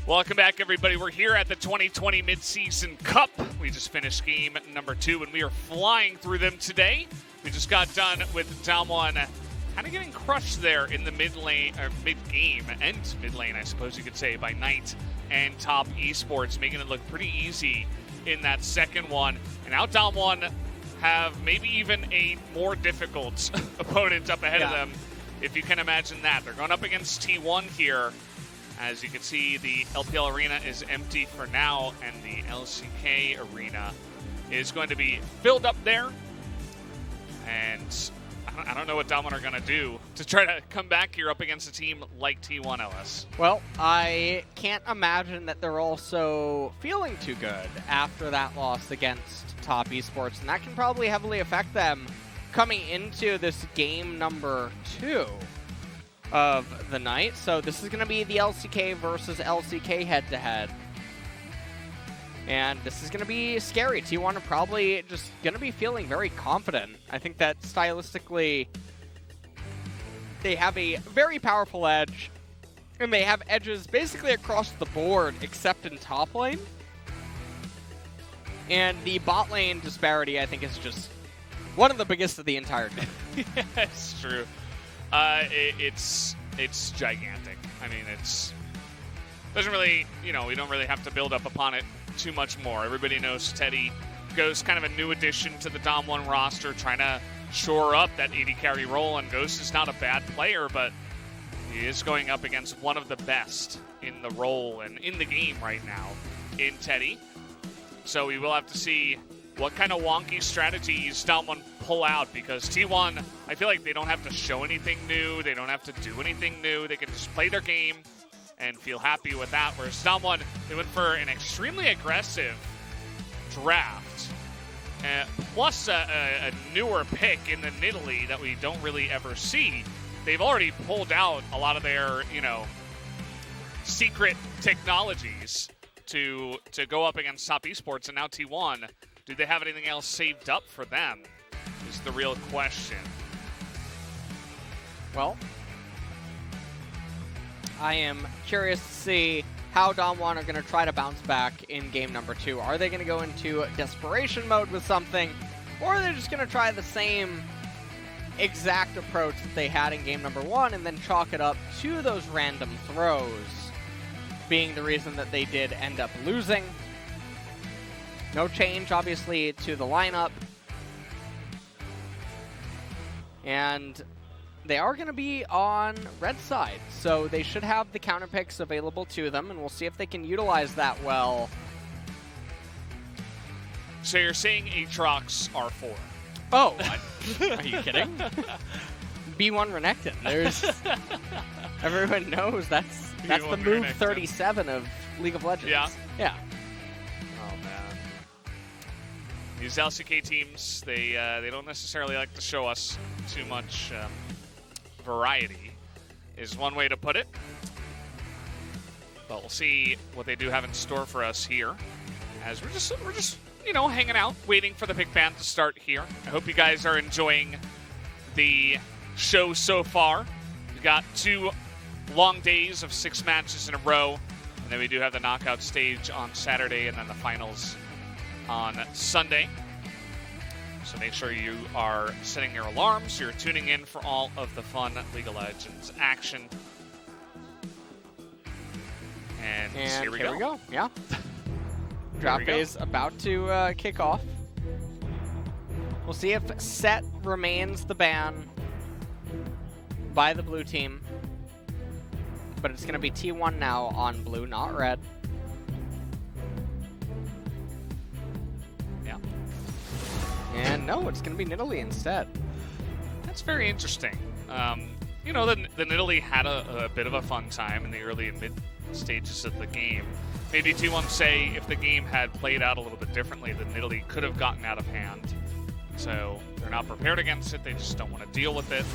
Welcome back, everybody. We're here at the 2020 Midseason Cup. We just finished game number 2, and we are flying through them today. We just got done with Day1 kind of getting crushed there in the mid-lane, or mid-game, and mid-lane, I suppose you could say, by Knight and Top Esports, making it look pretty easy in that second one. And now Day1 have maybe even a more difficult opponent up ahead of them, if you can imagine that. They're going up against T1 here. As you can see, the LPL arena is empty for now, and the LCK arena is going to be filled up there. And I don't know what Day1 are going to do to try to come back here up against a team like T1 LS. Well, I can't imagine that they're also feeling too good after that loss against Top Esports, and that can probably heavily affect them coming into this game number 2 of the night. So this is going to be the LCK versus LCK head-to-head. And this is going to be scary. T1 are probably just going to be feeling very confident. I think that stylistically, they have a very powerful edge. And they have edges basically across the board, except in top lane. And the bot lane disparity, I think, is just one of the biggest of the entire game. That's true. It's gigantic. I mean, doesn't really, we don't really have to build up upon it too much more. Everybody knows Teddy Ghost, kind of a new addition to the Day1 roster, trying to shore up that AD carry role, and Ghost is not a bad player, but he is going up against one of the best in the role and in the game right now in Teddy. So we will have to see what kind of wonky strategies Day1 pull out, because T1, I feel like they don't have to show anything new. They don't have to do anything new. They can just play their game and feel happy with that. Whereas Day1, they went for an extremely aggressive draft, plus a newer pick in the Nidalee that we don't really ever see. They've already pulled out a lot of their, secret technologies to go up against Top Esports, and now T1. Do they have anything else saved up for them is the real question. Well, I am curious to see how Day1 are going to try to bounce back in game number 2. Are they going to go into desperation mode with something, or are they just going to try the same exact approach that they had in game number 1 and then chalk it up to those random throws being the reason that they did end up losing? No change, obviously, to the lineup. And they are going to be on red side, so they should have the counter picks available to them, and we'll see if they can utilize that well. So you're saying Aatrox R4? Oh, are you kidding? B1 Renekton. Everyone knows that's the move Renekton. 37 of League of Legends. Yeah. These LCK teams, they don't necessarily like to show us too much variety, is one way to put it. But we'll see what they do have in store for us here, as we're just hanging out, waiting for the pick ban to start here. I hope you guys are enjoying the show so far. We've got 2 long days of 6 matches in a row, and then we do have the knockout stage on Saturday, and then the finals on Sunday. So make sure you are setting your alarms. You're tuning in for all of the fun League of Legends action. And here we go. Yeah. Draft phase about to kick off. We'll see if Set remains the ban by the blue team. But it's going to be T1 now on blue, not red. And no, it's going to be Nidalee instead. That's very interesting. The Nidalee had a bit of a fun time in the early and mid stages of the game. Maybe T1 say if the game had played out a little bit differently, the Nidalee could have gotten out of hand. So they're not prepared against it. They just don't want to deal with it.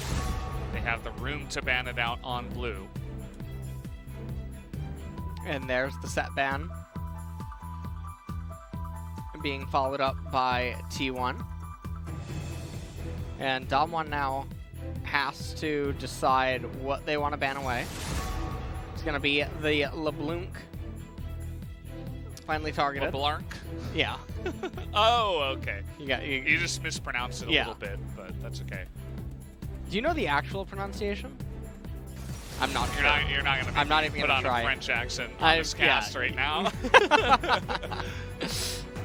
They have the room to ban it out on blue. And there's the Set ban being followed up by T1. And Day1 now has to decide what they want to ban away. It's going to be the LeBlanc finally targeted. LeBlanc? Yeah. Oh, okay. You You just mispronounced it a little bit, but that's okay. Do you know the actual pronunciation? I'm not sure. You're not gonna. I'm not even put gonna on try. a French accent on this cast right now.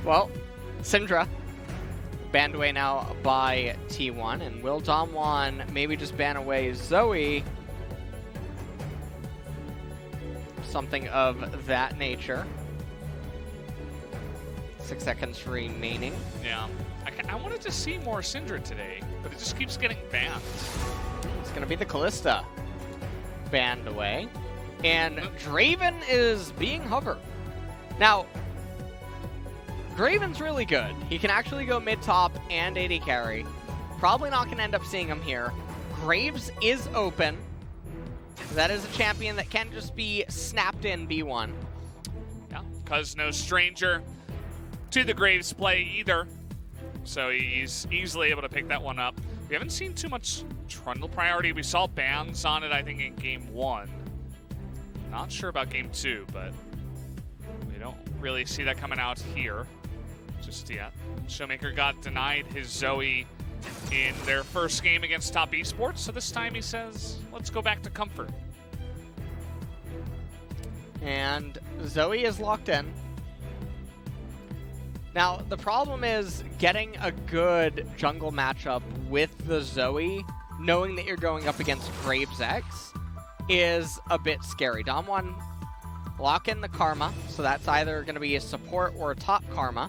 Well, Syndra banned away now by T1, and will Damwon maybe just ban away Zoe? Something of that nature. 6 seconds remaining. Yeah. I wanted to see more Syndra today, but it just keeps getting banned. It's going to be the Callista banned away. And Draven is being hovered. Now, Draven's really good. He can actually go mid-top and AD carry. Probably not going to end up seeing him here. Graves is open. That is a champion that can just be snapped in B1. Yeah, because no stranger to the Graves play either. So he's easily able to pick that one up. We haven't seen too much Trundle priority. We saw bans on it, I think, in Game 1. Not sure about Game 2, but we don't really see that coming out here just yet. Showmaker got denied his Zoe in their first game against Top Esports, so this time he says, let's go back to comfort. And Zoe is locked in. Now, the problem is getting a good jungle matchup with the Zoe, knowing that you're going up against Graves X, is a bit scary. Damwon lock in the Karma, so that's either going to be a support or a top Karma.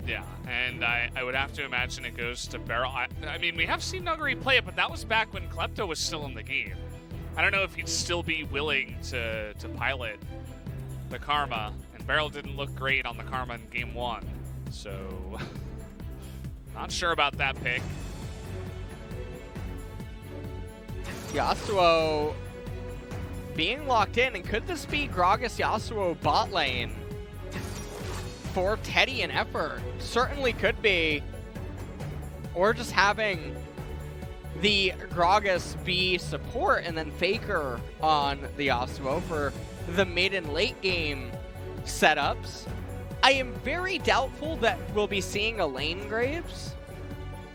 Yeah, and I would have to imagine it goes to Beryl. I mean, we have seen Nuggery play it, but that was back when Klepto was still in the game. I don't know if he'd still be willing to pilot the Karma, and Beryl didn't look great on the Karma in Game 1, so not sure about that pick. Yasuo being locked in, and could this be Gragas Yasuo bot lane for Teddy and Effort? Certainly could be. Or just having the Gragas be support and then Faker on the Yasuo for the mid and late game setups. I am very doubtful that we'll be seeing a lane Graves.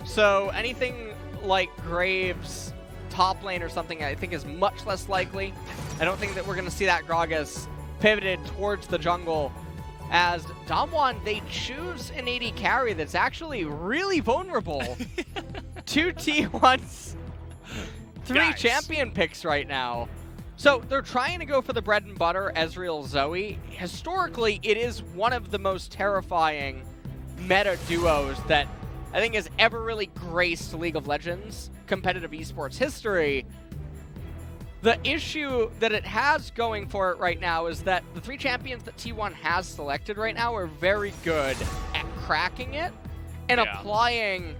So anything like Graves top lane or something I think is much less likely. I don't think that we're going to see that Gragas pivoted towards the jungle, as Damwon, they choose an AD carry that's actually really vulnerable to T1's three champion picks right now. So they're trying to go for the bread and butter Ezreal Zoe. Historically, it is one of the most terrifying meta duos that I think has ever really graced League of Legends competitive esports history. The issue that it has going for it right now is that the 3 champions that T1 has selected right now are very good at cracking it and applying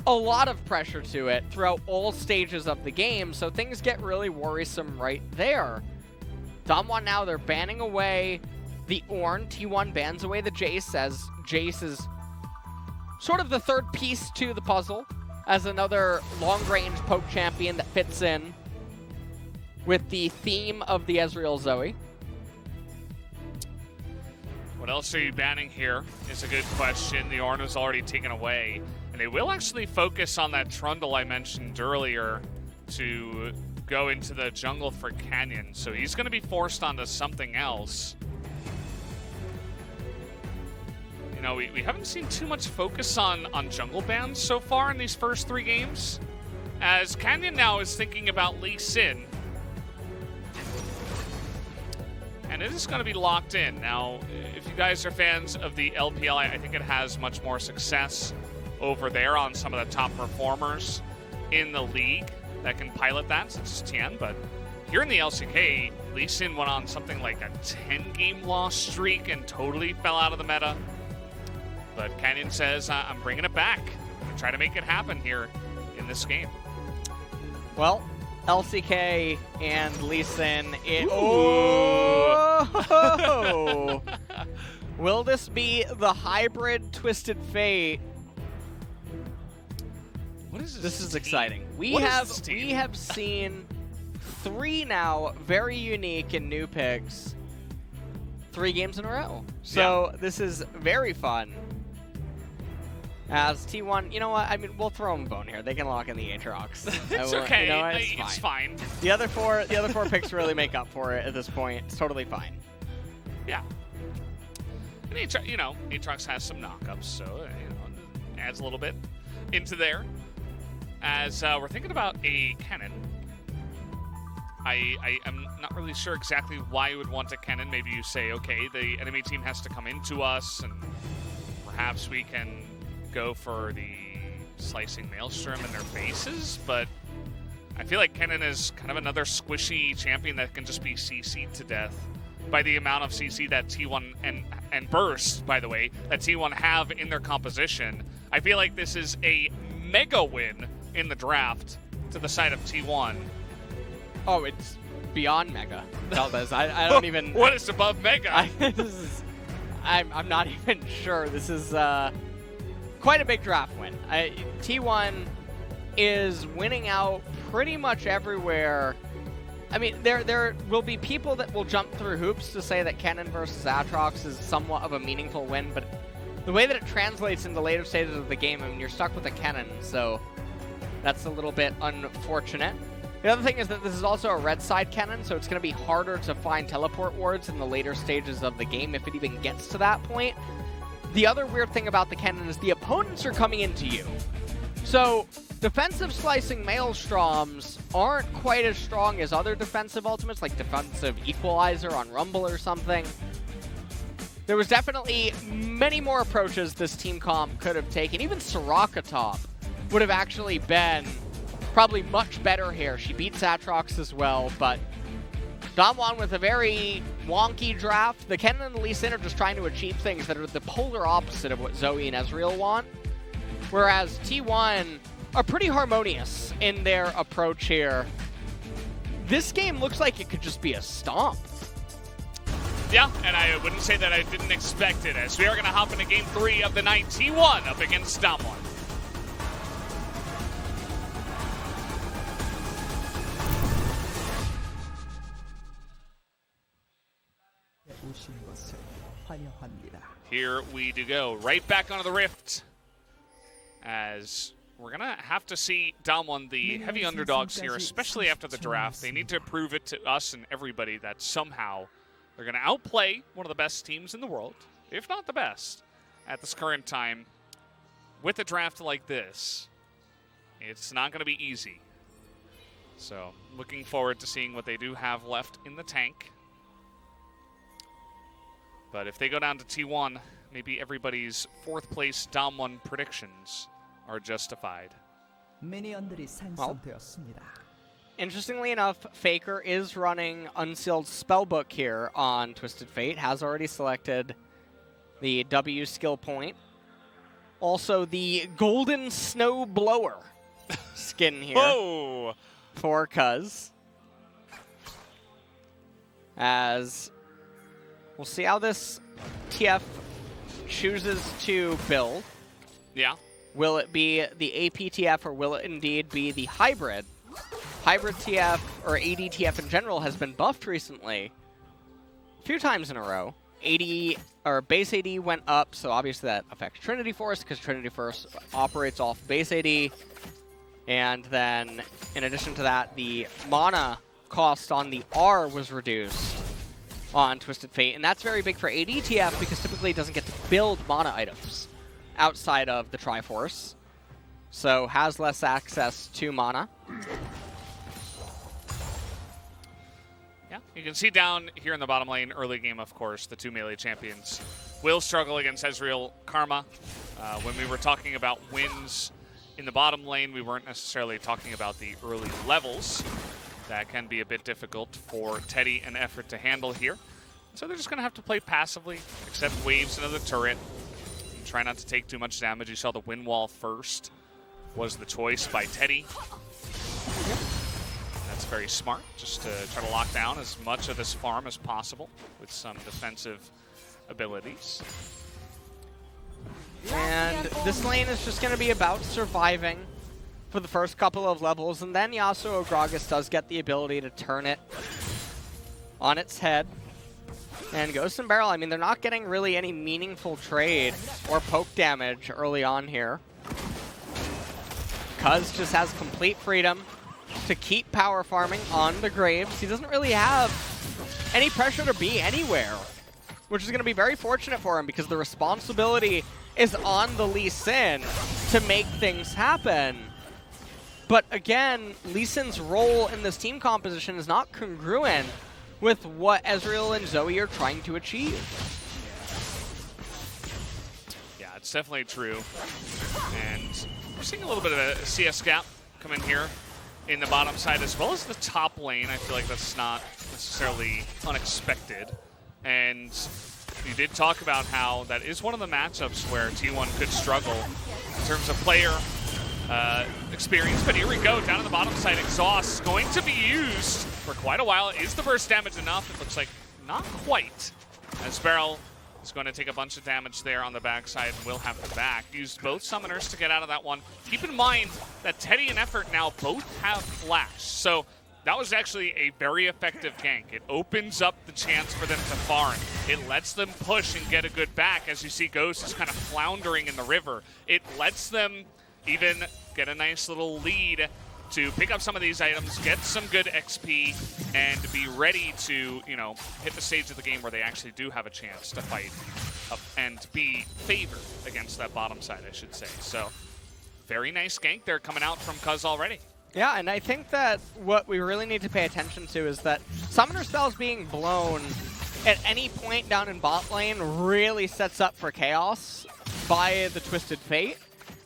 a lot of pressure to it throughout all stages of the game, so things get really worrisome right there. Damwon now, they're banning away the Ornn. T1 bans away the Jace, as Jace is sort of the third piece to the puzzle as another long-range poke champion that fits in with the theme of the Ezreal Zoe. What else are you banning here is a good question. The Ornn was already taken away. And they will actually focus on that Trundle I mentioned earlier to go into the jungle for Canyon. So he's going to be forced onto something else. You know, we haven't seen too much focus on jungle bans so far in these first 3 games, as Canyon now is thinking about Lee Sin. And it is going to be locked in. Now, if you guys are fans of the LPL, I think it has much more success over there on some of the top performers in the league that can pilot that, such as Tian. But here in the LCK, Lee Sin went on something like a 10-game loss streak and totally fell out of the meta. But Canyon says, I'm bringing it back. I'm going to try to make it happen here in this game. Well, LCK and Lee Sin in... Oh! Will this be the hybrid Twisted Fate? What is this is exciting. We have seen 3 now very unique and new picks 3 games in a row. So this is very fun. As T1, you know what? I mean, we'll throw them a bone here. They can lock in the Aatrox. It's okay. You know what? It's fine. The other four picks really make up for it at this point. It's totally fine. Yeah. And Aatrox has some knockups, so adds a little bit into there. As we're thinking about a Kennen, I am not really sure exactly why you would want a Kennen. Maybe you say, okay, the enemy team has to come into us, and perhaps we can go for the slicing Maelstrom in their faces, but I feel like Kennen is kind of another squishy champion that can just be CC'd to death by the amount of CC that T1 and Burst, by the way, that T1 have in their composition. I feel like this is a mega win in the draft to the side of T1. Oh, it's beyond mega. I don't even... What is above mega? I'm not even sure. This is quite a big draft win. T1 is winning out pretty much everywhere. I mean, there will be people that will jump through hoops to say that Kennen versus Aatrox is somewhat of a meaningful win, but the way that it translates in the later stages of the game, I mean, you're stuck with a Kennen, so that's a little bit unfortunate. The other thing is that this is also a red side Kennen, so it's going to be harder to find teleport wards in the later stages of the game if it even gets to that point. The other weird thing about the Kennen is the opponents are coming into you. So defensive slicing Maelstroms aren't quite as strong as other defensive ultimates, like defensive Equalizer on Rumble or something. There was definitely many more approaches this team comp could have taken. Even Soraka top would have actually been probably much better here. She beats Aatrox as well, but Damwon with a very wonky draft. The Kennen and the Lee Sin are just trying to achieve things that are the polar opposite of what Zoe and Ezreal want, whereas T1 are pretty harmonious in their approach here. This game looks like it could just be a stomp. Yeah, and I wouldn't say that I didn't expect it, as we are going to hop into Game 3 of the night. T1 up against Damwon. Here we do go, right back onto the Rift, as we're going to have to see Damwon the heavy underdogs here, especially after the draft. They need to prove it to us and everybody that somehow they're going to outplay one of the best teams in the world, if not the best, at this current time. With a draft like this, it's not going to be easy. So, looking forward to seeing what they do have left in the tank. But if they go down to T1, maybe everybody's 4th place Damwon predictions are justified. Well, interestingly enough, Faker is running Unsealed Spellbook here on Twisted Fate, has already selected the W skill point. Also, the Golden Snow Blower skin here. Whoa! For Cuz. As we'll see how this TF chooses to build. Yeah. Will it be the AP TF or will it indeed be the hybrid? Hybrid TF or AD TF in general has been buffed recently a few times in a row. AD or base AD went up, so obviously that affects Trinity Force because Trinity Force operates off base AD. And then in addition to that, the mana cost on the R was reduced on Twisted Fate, and that's very big for AD TF because typically it doesn't get to build mana items outside of the Triforce, so has less access to mana. Yeah, you can see down here in the bottom lane, early game, of course, the 2 melee champions will struggle against Ezreal Karma. When we were talking about wins in the bottom lane, we weren't necessarily talking about the early levels. That can be a bit difficult for Teddy and Effort to handle here. So they're just going to have to play passively, accept waves into the turret, and try not to take too much damage. You saw the wind wall first was the choice by Teddy. That's very smart, just to try to lock down as much of this farm as possible with some defensive abilities. And this lane is just going to be about surviving for the first couple of levels, and then Yasuo Gragas does get the ability to turn it on its head. And Ghost and Barrel, I mean, they're not getting really any meaningful trade or poke damage early on here. Cuz just has complete freedom to keep power farming on the Graves. He doesn't really have any pressure to be anywhere, which is going to be very fortunate for him because the responsibility is on the Lee Sin to make things happen. But again, Lee Sin's role in this team composition is not congruent with what Ezreal and Zoe are trying to achieve. Yeah, it's definitely true. And we're seeing a little bit of a CS gap come in here in the bottom side as well as the top lane. I feel like that's not necessarily unexpected. And you did talk about how that is one of the matchups where T1 could struggle in terms of player experience. But here we go, down on the bottom side. Exhaust going to be used for quite a while. Is the burst damage enough? It looks like not quite. As Barrel is going to take a bunch of damage there on the backside and will have to back. Used both summoners to get out of that one. Keep in mind that Teddy and Effort now both have flash. So that was actually a very effective gank. It opens up the chance for them to farm. It lets them push and get a good back. As you see, Ghost is kind of floundering in the river. It lets them even get a nice little lead to pick up some of these items, get some good XP, and be ready to, you know, hit the stage of the game where they actually do have a chance to fight up and be favored against that bottom side, I should say. So, very nice gank there coming out from Cuz already. Yeah, and I think that what we really need to pay attention to is that Summoner spells being blown at any point down in bot lane really sets up for chaos by the Twisted Fate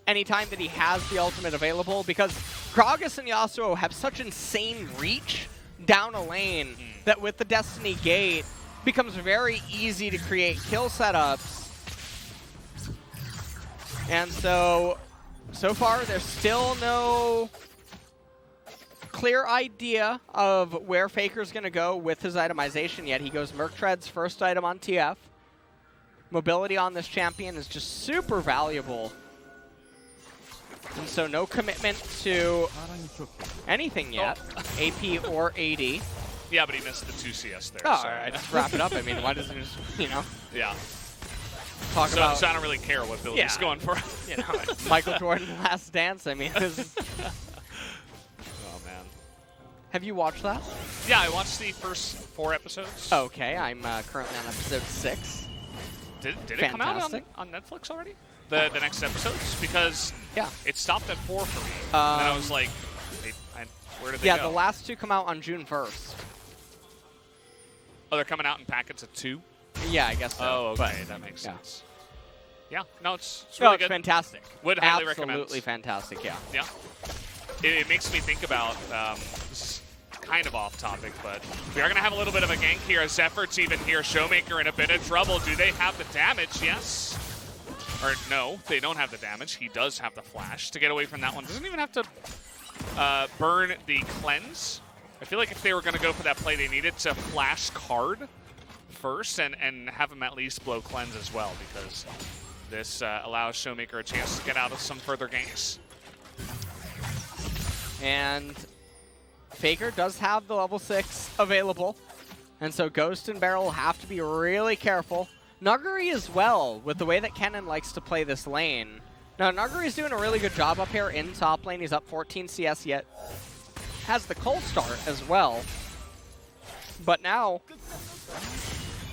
anytime that he has the ultimate available, because Gragas and Yasuo have such insane reach down a lane that with the Destiny Gate becomes very easy to create kill setups. And so far there's still no clear idea of where Faker's going to go with his itemization yet. He goes Merc Tread's first item on TF. Mobility on this champion is just super valuable. And so no commitment to anything yet, AP or AD. Yeah, but he missed the 2 CS there. Oh, so. all right, just wrap it up. I mean, why doesn't he just, you know? Yeah. Talk about. So I don't really care what build he's going for. You know, Michael Jordan Last Dance. I mean, this is... Oh man. Have you watched that? Yeah, I watched the first 4 episodes. Okay, I'm currently on episode 6. Did it come out on Netflix already? The next episodes? Because it stopped at 4 for me. And I was like, where did they go? Yeah, the last 2 come out on June 1st. Oh, they're coming out in packets of 2? Yeah, I guess so. Oh, okay, but, that makes sense. Yeah, no, it's really good. Fantastic. Would highly recommend. Absolutely fantastic, yeah. Yeah. It makes me think about, this is kind of off topic, but we are going to have a little bit of a gank here as Effort's even here. Showmaker in a bit of trouble. Do they have the damage? Yes. Or no, they don't have the damage. He does have the flash to get away from that one. Doesn't even have to burn the cleanse. I feel like if they were going to go for that play, they needed to flash card first and have him at least blow cleanse as well, because this allows Showmaker a chance to get out of some further ganks. And Faker does have the level 6 available, and so Ghost and Barrel have to be really careful. Nuguri as well, with the way that Kennen likes to play this lane. Now, Nuguri's doing a really good job up here in top lane. He's up 14 CS yet. Has the cold start as well. But now,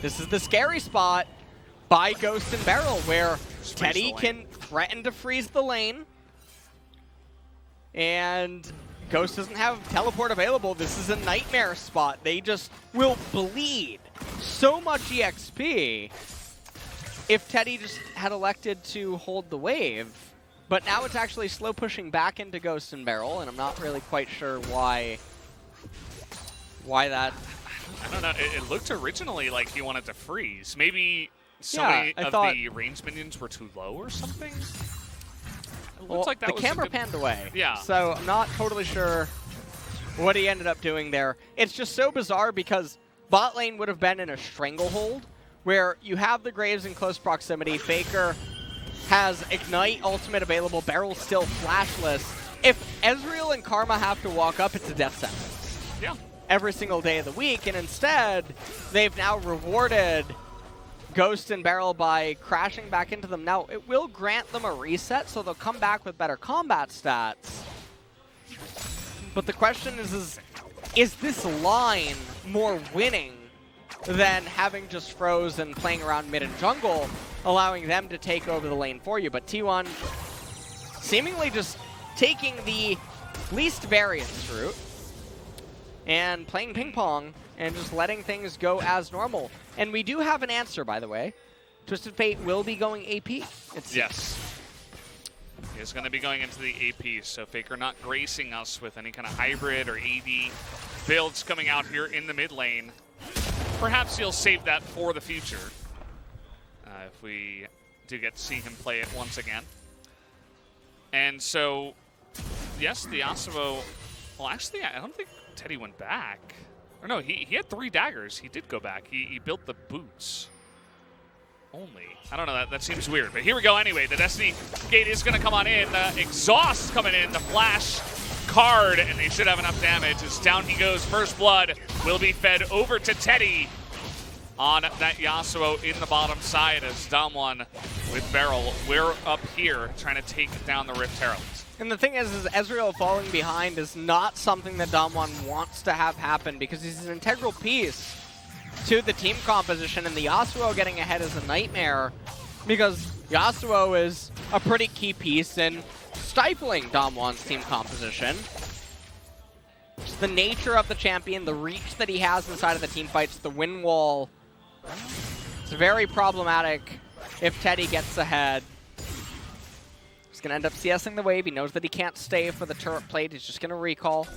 this is the scary spot by Ghost and Barrel, where Teddy can threaten to freeze the lane. And Ghost doesn't have teleport available. This is a nightmare spot. They just will bleed so much EXP if Teddy just had elected to hold the wave. But now it's actually slow pushing back into Ghost and Barrel, and I'm not really quite sure why that... I don't know. It looked originally like he wanted to freeze. Maybe many of the range minions were too low or something? It looks like that the was camera panned away. Yeah. So I'm not totally sure what he ended up doing there. It's just so bizarre because bot lane would have been in a stranglehold where you have the Graves in close proximity. Faker has Ignite ultimate available. Barrel's still flashless. If Ezreal and Karma have to walk up, it's a death sentence. Yeah. every single day of the week, and instead, they've now rewarded Ghost and Barrel by crashing back into them. Now, it will grant them a reset, so they'll come back with better combat stats. But the question is this line more winning than having just Froze and playing around mid and jungle, allowing them to take over the lane for you? But T1 seemingly just taking the least variance route and playing ping pong and just letting things go as normal. And we do have an answer, by the way. Twisted Fate will be going AP. Yes. He is going to be going into the AP, so Faker not gracing us with any kind of hybrid or AD builds coming out here in the mid lane. Perhaps he'll save that for the future if we do get to see him play it once again. And so, yes, the Yasuo... Well, actually, I don't think Teddy went back. Or no, he had 3 daggers. He did go back. He built the boots only. I don't know, that seems weird. But here we go anyway. The Destiny Gate is going to come on in. Exhaust coming in. The flash card, and they should have enough damage. As down he goes. First blood will be fed over to Teddy on that Yasuo in the bottom side as Damwon with Barrel. We're up here trying to take down the Rift Heralds. And the thing is Ezreal falling behind is not something that Damwon wants to have happen because he's an integral piece to the team composition, and the Yasuo getting ahead is a nightmare because Yasuo is a pretty key piece in stifling Damwon's team composition. Just the nature of the champion, the reach that he has inside of the team fights, the win wall. It's very problematic if Teddy gets ahead. He's going to end up CSing the wave. He knows that he can't stay for the turret plate. He's just going to recall.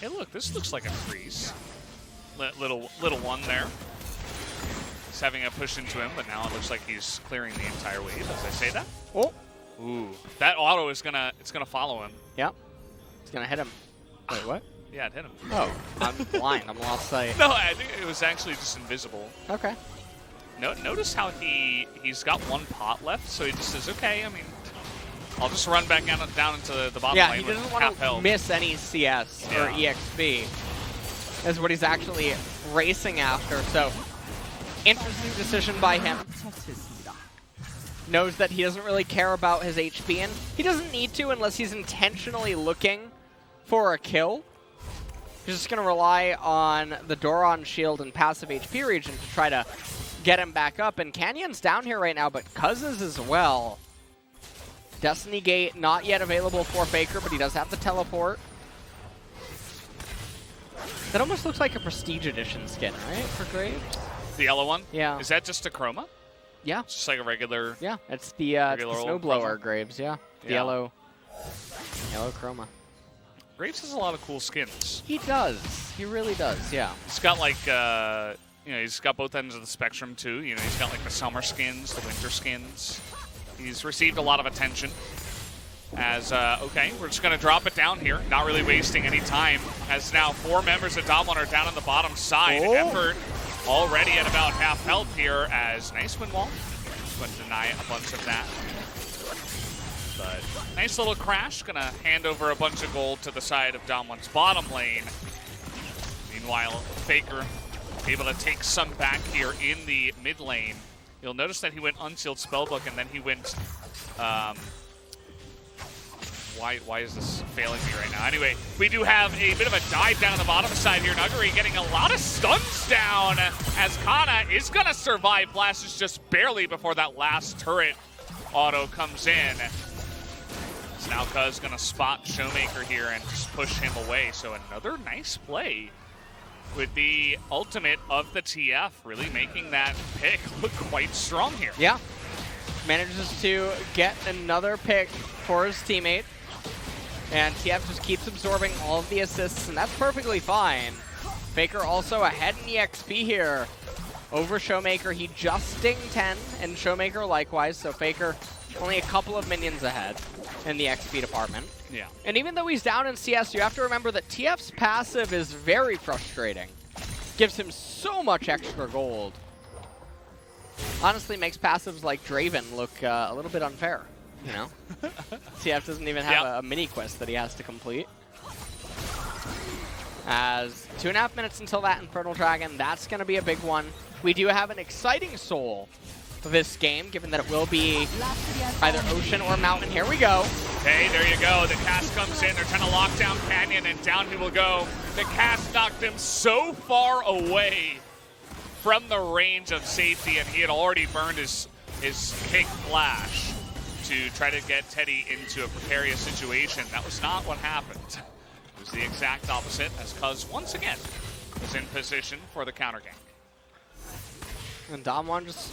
Hey, look, this looks like a freeze. Little one there. He's having a push into him, but now it looks like he's clearing the entire wave. As I say that? Oh. Ooh, that auto is gonna follow him. Yep. It's going to hit him. Wait, what? Yeah, it hit him. Oh, I'm blind. I'm lost sight. No, I think it was actually just invisible. Okay. Notice how he's got 1 pot left, so he just says, okay, I mean, I'll just run back down into the bottom lane. Yeah, he doesn't want to miss any CS or EXP. Is what he's actually racing after. So, interesting decision by him. Knows that he doesn't really care about his HP, and he doesn't need to unless he's intentionally looking for a kill. He's just going to rely on the Doron shield and passive HP region to try to get him back up. And Canyon's down here right now, but Cousins as well. Destiny Gate not yet available for Faker, but he does have the teleport. That almost looks like a Prestige Edition skin, right, for Graves? The yellow one? Yeah. Is that just a chroma? Yeah. It's just like a regular... Yeah, it's the Snowblower Graves, yeah. The yellow chroma. Graves has a lot of cool skins. He does. He really does, yeah. He's got like, he's got both ends of the spectrum too. You know, he's got like the summer skins, the winter skins. He's received a lot of attention as, okay, we're just going to drop it down here, not really wasting any time, as now 4 members of Damwon are down on the bottom side. Oh. Effort already at about half health here as nice win wall. Going to deny a bunch of that. But nice little crash, going to hand over a bunch of gold to the side of Damwon's bottom lane. Meanwhile, Faker able to take some back here in the mid lane. You'll notice that he went Unsealed Spellbook, and then he went... Why is this failing me right now? Anyway, we do have a bit of a dive down on the bottom side here. Nuggery getting a lot of stuns down as Kana is going to survive. Flashes just barely before that last turret auto comes in. So now Cuz going to spot Showmaker here and just push him away. So another nice play with the ultimate of the TF, really making that pick look quite strong here. Yeah. Manages to get another pick for his teammate. And TF just keeps absorbing all of the assists, and that's perfectly fine. Faker also ahead in EXP here over Showmaker. He just dinged 10, and Showmaker likewise, so Faker only a couple of minions ahead in the XP department. Yeah. And even though he's down in CS, you have to remember that TF's passive is very frustrating. Gives him so much extra gold. Honestly, makes passives like Draven look a little bit unfair, you know? TF doesn't even have a mini quest that he has to complete. As 2.5 minutes until that Infernal Dragon, that's going to be a big one. We do have an exciting soul this game, given that it will be either ocean or mountain. Here we go. Okay, there you go. The cast comes in. They're trying to lock down Canyon, and down he will go. The cast knocked him so far away from the range of safety, and he had already burned his kick flash to try to get Teddy into a precarious situation. That was not what happened. It was the exact opposite, as Cuz once again is in position for the counter gank. And Damwon just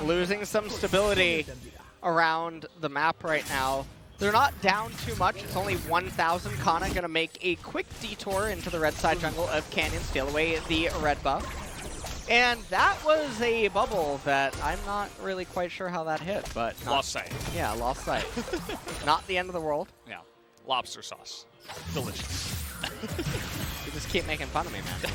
losing some stability around the map right now. They're not down too much. It's only 1,000. Kana going to make a quick detour into the red side jungle of Canyon, steal away the red buff. And that was a bubble that I'm not really quite sure how that hit, but... Lost sight. Yeah, lost sight. Not the end of the world. Yeah. Lobster sauce. Delicious. You just keep making fun of me, man.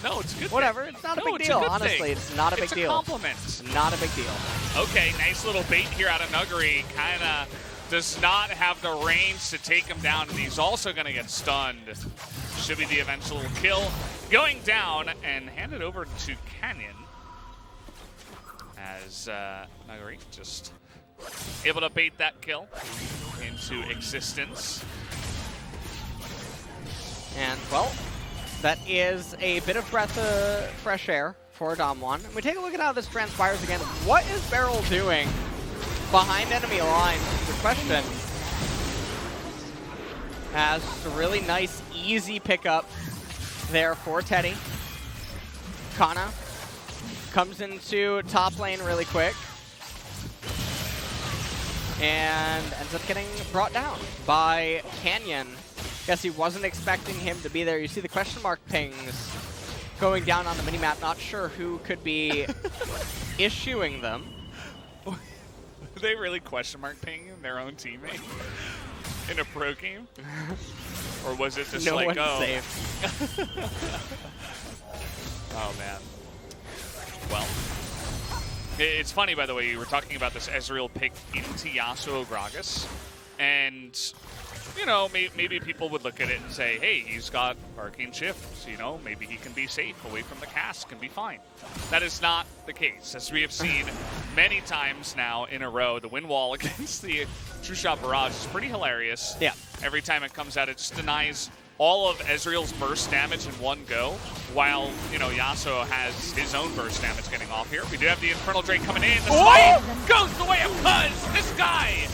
No, it's a good Whatever, thing. it's not a No, big it's deal. a good Honestly, thing. it's not a big deal. It's a compliment. It's not a big deal. Okay, nice little bait here out of Nuggery. Kind of does not have the range to take him down, and he's also going to get stunned. Should be the eventual kill. Going down and handed over to Canyon. As Nuggery just able to bait that kill into existence. And, well, that is a bit of breath of fresh air for Damwon. And we take a look at how this transpires again. What is Beryl doing behind enemy lines? Good question. As just a really nice, easy pickup there for Teddy. Kana comes into top lane really quick. And ends up getting brought down by Canyon. Guess he wasn't expecting him to be there. You see the question mark pings going down on the minimap. Not sure who could be issuing them. Were they really question mark pinging their own teammate in a pro game? Or was it just no like, one's oh. safe. Oh, man. Well, it's funny, by the way, you were talking about this Ezreal pick into Yasuo Gragas, and, you know, maybe people would look at it and say, hey, he's got Arcane Shift, you know, maybe he can be safe away from the cast and be fine. That is not the case, as we have seen many times now in a row. The win wall against the True Shot Barrage is pretty hilarious. Yeah. Every time it comes out, it just denies all of Ezreal's burst damage in one go, while, you know, Yasuo has his own burst damage getting off here. We do have the Infernal Drake coming in. The smite goes the way of Cuz. This guy,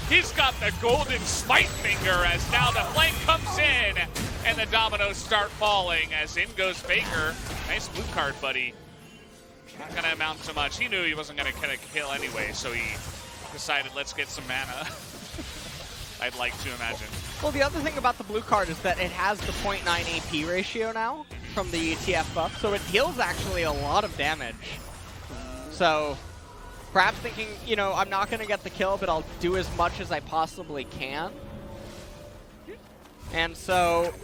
he's got the golden smite finger as now the flank comes in and the dominoes start falling as in goes Faker. Nice blue card, buddy. Not going to amount to much. He knew he wasn't going to get a kill anyway, so he decided, let's get some mana. I'd like to imagine. Well, the other thing about the blue card is that it has the 0.9 AP ratio now from the TF buff, so it deals actually a lot of damage. So, perhaps thinking, you know, I'm not going to get the kill, but I'll do as much as I possibly can. And so,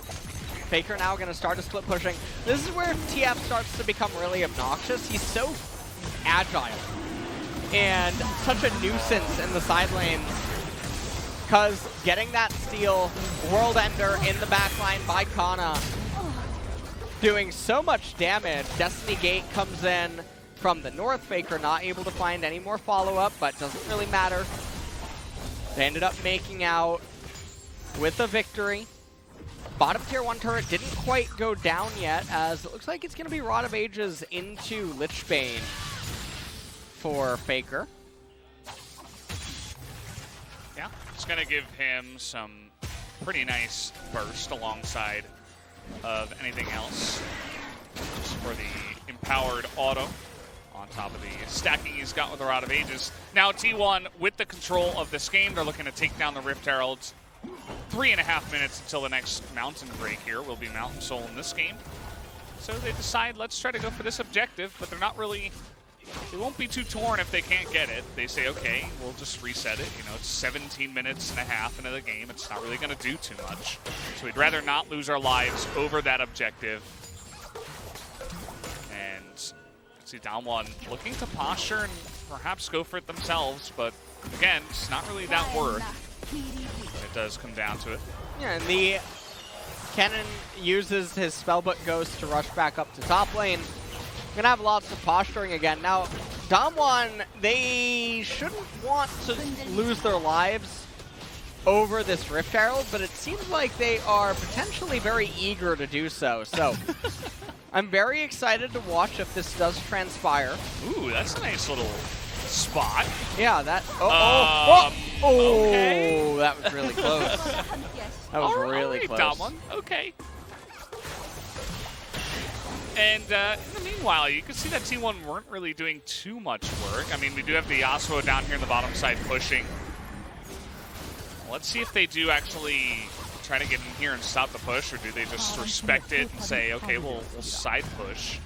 Faker now going to start a split pushing. This is where TF starts to become really obnoxious. He's so agile and such a nuisance in the side lanes. Because getting that steal, World Ender in the backline by Kana, doing so much damage. Destiny Gate comes in from the north. Faker not able to find any more follow-up, but doesn't really matter. They ended up making out with a victory. Bottom tier 1 turret didn't quite go down yet, as it looks like it's going to be Rod of Ages into Lichbane for Faker. Yeah, it's going to give him some pretty nice burst alongside of anything else. Just for the empowered auto on top of the stacking he's got with the Rod of Ages. Now T1 with the control of this game, they're looking to take down the Rift Heralds. 3.5 minutes until the next mountain break here. Will be Mountain Soul in this game. So they decide, let's try to go for this objective, but they're not really... They won't be too torn if they can't get it. They say, okay, we'll just reset it. You know, it's 17 minutes and a half into the game. It's not really going to do too much. So we'd rather not lose our lives over that objective. And let's see, Damwon looking to posture and perhaps go for it themselves. But again, it's not really that worth when it does come down to it. Yeah, and the Kennen uses his Spellbook Ghost to rush back up to top lane. Gonna have lots of posturing again. Now, Damwon, they shouldn't want to lose their lives over this Rift Herald, but it seems like they are potentially very eager to do so. So, I'm very excited to watch if this does transpire. Ooh, that's a nice little spot. Yeah, that. Okay. That was really close. That was really close. Damwon. Okay. And in the meanwhile, you can see that T1 weren't really doing too much work. I mean, we do have the Yasuo down here in the bottom side pushing. Let's see if they do actually try to get in here and stop the push, or do they just respect it and say, okay, we'll side push.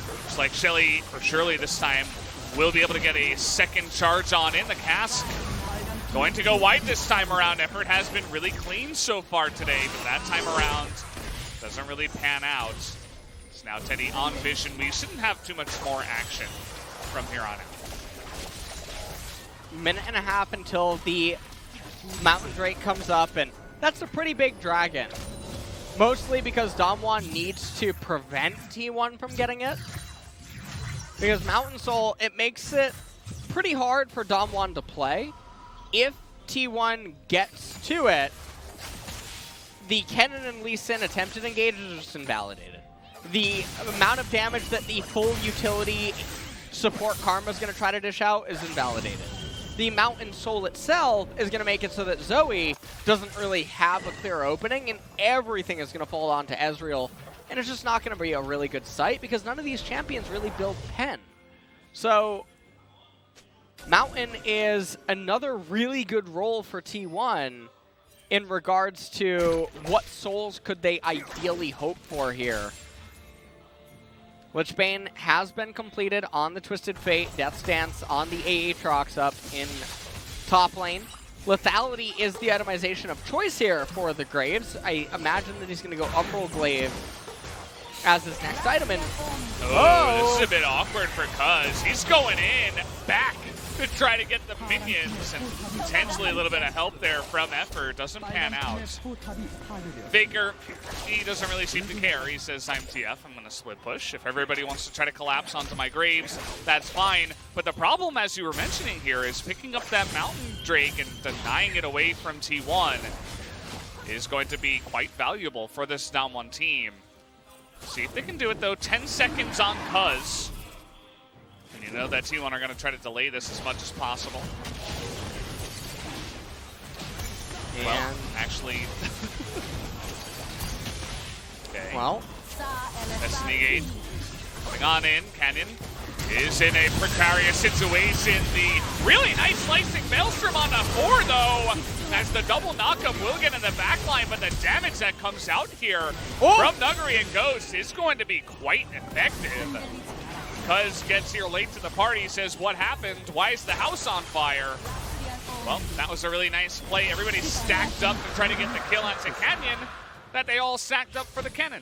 Looks like Shirley this time will be able to get a second charge on in the cask. Going to go wide this time around. Effort has been really clean so far today, but that time around doesn't really pan out. It's now Teddy on vision. We shouldn't have too much more action from here on out. Minute and a half until the Mountain Drake comes up, and that's a pretty big dragon. Mostly because Damwon needs to prevent T1 from getting it. Because Mountain Soul, it makes it pretty hard for Damwon to play. If T1 gets to it, the Kennen and Lee Sin attempted engage is just invalidated. The amount of damage that the full utility support Karma is going to try to dish out is invalidated. The Mountain Soul itself is going to make it so that Zoe doesn't really have a clear opening, and everything is going to fall onto Ezreal. And it's just not going to be a really good sight because none of these champions really build pen. So Mountain is another really good role for T1 in regards to what souls could they ideally hope for here. Lichbane has been completed on the Twisted Fate, Death's Dance on the Aatrox up in top lane. Lethality is the itemization of choice here for the Graves. I imagine that he's going to go Umbral Glaive as his next item. And this is a bit awkward for Cuz. He's going in back to try to get the minions, and potentially a little bit of help there from Effort. Doesn't pan out. Faker, he doesn't really seem to care. He says, I'm TF, I'm going to split push. If everybody wants to try to collapse onto my Graves, that's fine. But the problem, as you were mentioning here, is picking up that Mountain Drake and denying it away from T1 is going to be quite valuable for this Damwon team. See if they can do it, though. 10 seconds on Cuz. And you know that T1 are going to try to delay this as much as possible. And well, actually... okay. Well, Destiny Gate coming on in. Canyon is in a precarious situation. The really nice slicing Maelstrom on the 4, though, as the double knockup will get in the backline, but the damage that comes out here from Nuggery and Ghost is going to be quite effective. Cuz gets here late to the party, says, what happened? Why is the house on fire? Well, that was a really nice play. Everybody stacked up to try to get the kill onto Canyon, that they all stacked up for the Kennen.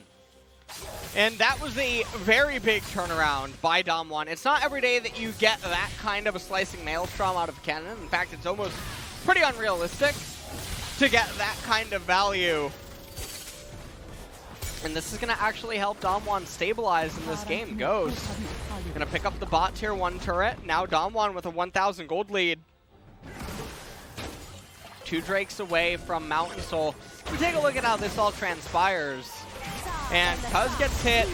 And that was a very big turnaround by Damwon. It's not every day that you get that kind of a slicing Maelstrom out of Kennen. In fact, it's almost pretty unrealistic to get that kind of value. And this is going to actually help Damwon stabilize in this game. Ghost going to pick up the bot tier 1 turret. Now Damwon with a 1,000 gold lead. 2 Drakes away from Mountain Soul. We take a look at how this all transpires. And Cuz gets hit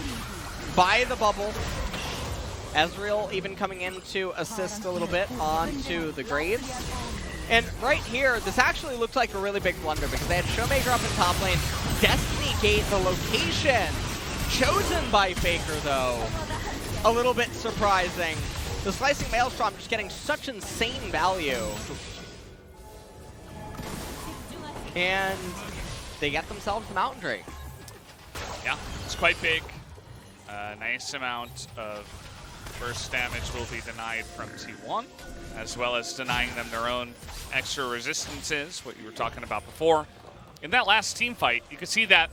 by the bubble. Ezreal even coming in to assist a little bit onto the Graves. And right here, this actually looks like a really big blunder because they had Showmaker up in top lane. Destiny Gate, the location chosen by Faker, though. A little bit surprising. The Slicing Maelstrom just getting such insane value. And they get themselves the Mountain Drake. Yeah, it's quite big. Nice amount of burst damage will be denied from T1, as well as denying them their own extra resistances, what you were talking about before. In that last team fight, you could see that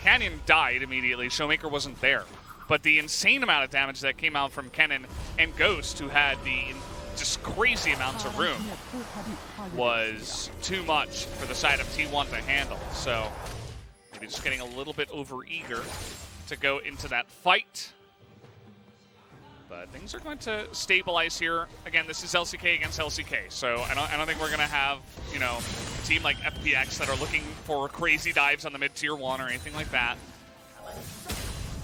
Canyon died immediately. Showmaker wasn't there. But the insane amount of damage that came out from Kennen and Ghost, who had the just crazy amounts of room, was too much for the side of T1 to handle. So Maybe just getting a little bit over-eager to go into that fight. But things are going to stabilize here. Again, this is LCK against LCK, so I don't think we're going to have, you know, a team like FPX that are looking for crazy dives on the mid-tier 1 or anything like that.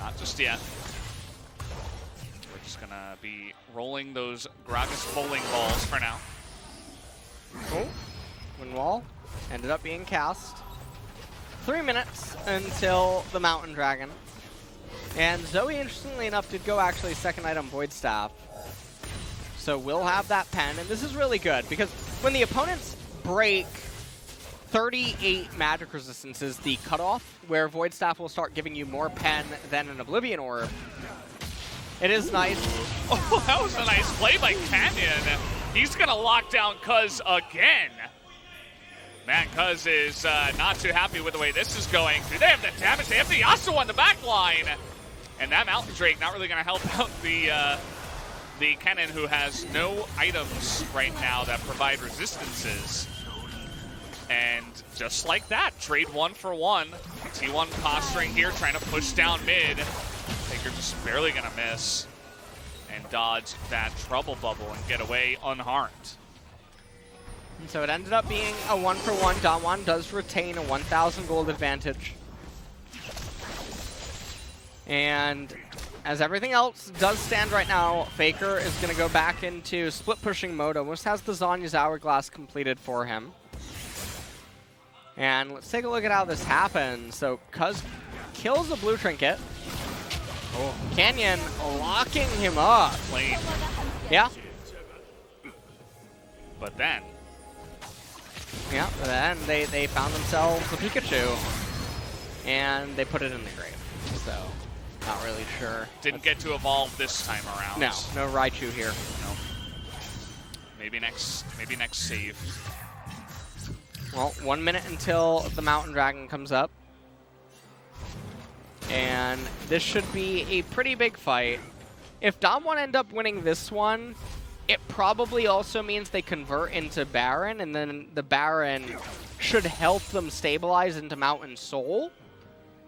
Not just yet. We're just going to be rolling those Gragas bowling balls for now. Oh, Wind Wall ended up being cast. 3 minutes until the Mountain Dragon. And Zoe, interestingly enough, did go actually second item Void Staff. So we'll have that pen, and this is really good because when the opponents break 38 magic resistances, the cutoff, where Void Staff will start giving you more pen than an Oblivion Orb. It is nice. Oh, that was a nice play by Canyon. He's going to lock down Cuz again. Man, Cuz is not too happy with the way this is going. Do they have the damage? They have the Yasuo on the back line. And that Mountain Drake not really going to help out the Kennen, who has no items right now that provide resistances. And just like that, trade 1 for 1. T1 posturing here, trying to push down mid. Faker just barely going to miss and dodge that trouble bubble and get away unharmed. And so it ended up being a 1 for 1. Damwon does retain a 1,000 gold advantage. And as everything else does stand right now, Faker is going to go back into split pushing mode. Almost has the Zhonya's Hourglass completed for him. And let's take a look at how this happens. So Cuz kills the blue trinket. Oh, Canyon locking him up. Lane. Yeah. But then. Yeah, then they found themselves a Pikachu. And they put it in the grave. So, not really sure. Didn't get to evolve this time around. No Raichu here. No. Maybe next save. Well, 1 minute until the Mountain Dragon comes up. And this should be a pretty big fight. If Damwon end up winning this one, it probably also means they convert into Baron, and then the Baron should help them stabilize into Mountain Soul.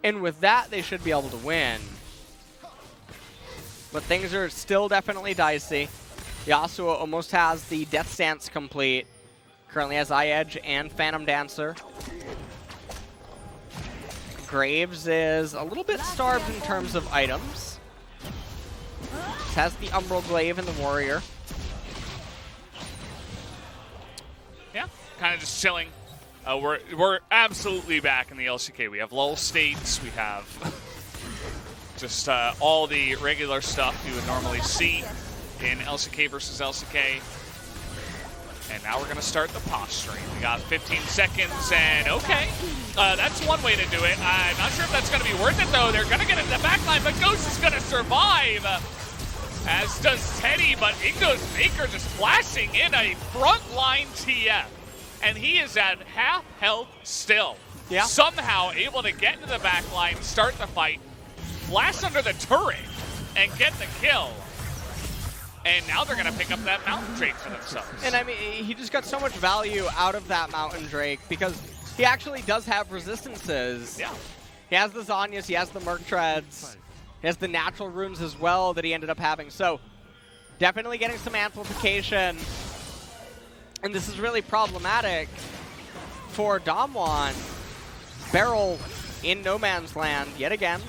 And with that, they should be able to win. But things are still definitely dicey. Yasuo almost has the Death Stance complete. Currently has Eye Edge and Phantom Dancer. Graves is a little bit starved in terms of items. Has the Umbral Glaive and the Warrior. Yeah, kind of just chilling. We're absolutely back in the LCK. We have lull states. We have just all the regular stuff you would normally see in LCK versus LCK. And now we're going to start the posturing. We got 15 seconds, and okay. That's one way to do it. I'm not sure if that's going to be worth it, though. They're going to get into the backline, but Ghost is going to survive. As does Teddy, but in goes Faker just flashing in a frontline TF. And he is at half health still. Yeah. Somehow able to get into the backline, start the fight, flash under the turret, and get the kill. And now they're going to pick up that Mountain Drake for themselves. And I mean, he just got so much value out of that Mountain Drake because he actually does have resistances. Yeah. He has the Zhonyas, he has the Merc Treads, he has the natural runes as well that he ended up having. So definitely getting some amplification. And this is really problematic for Damwon. Barrel in no man's land yet again.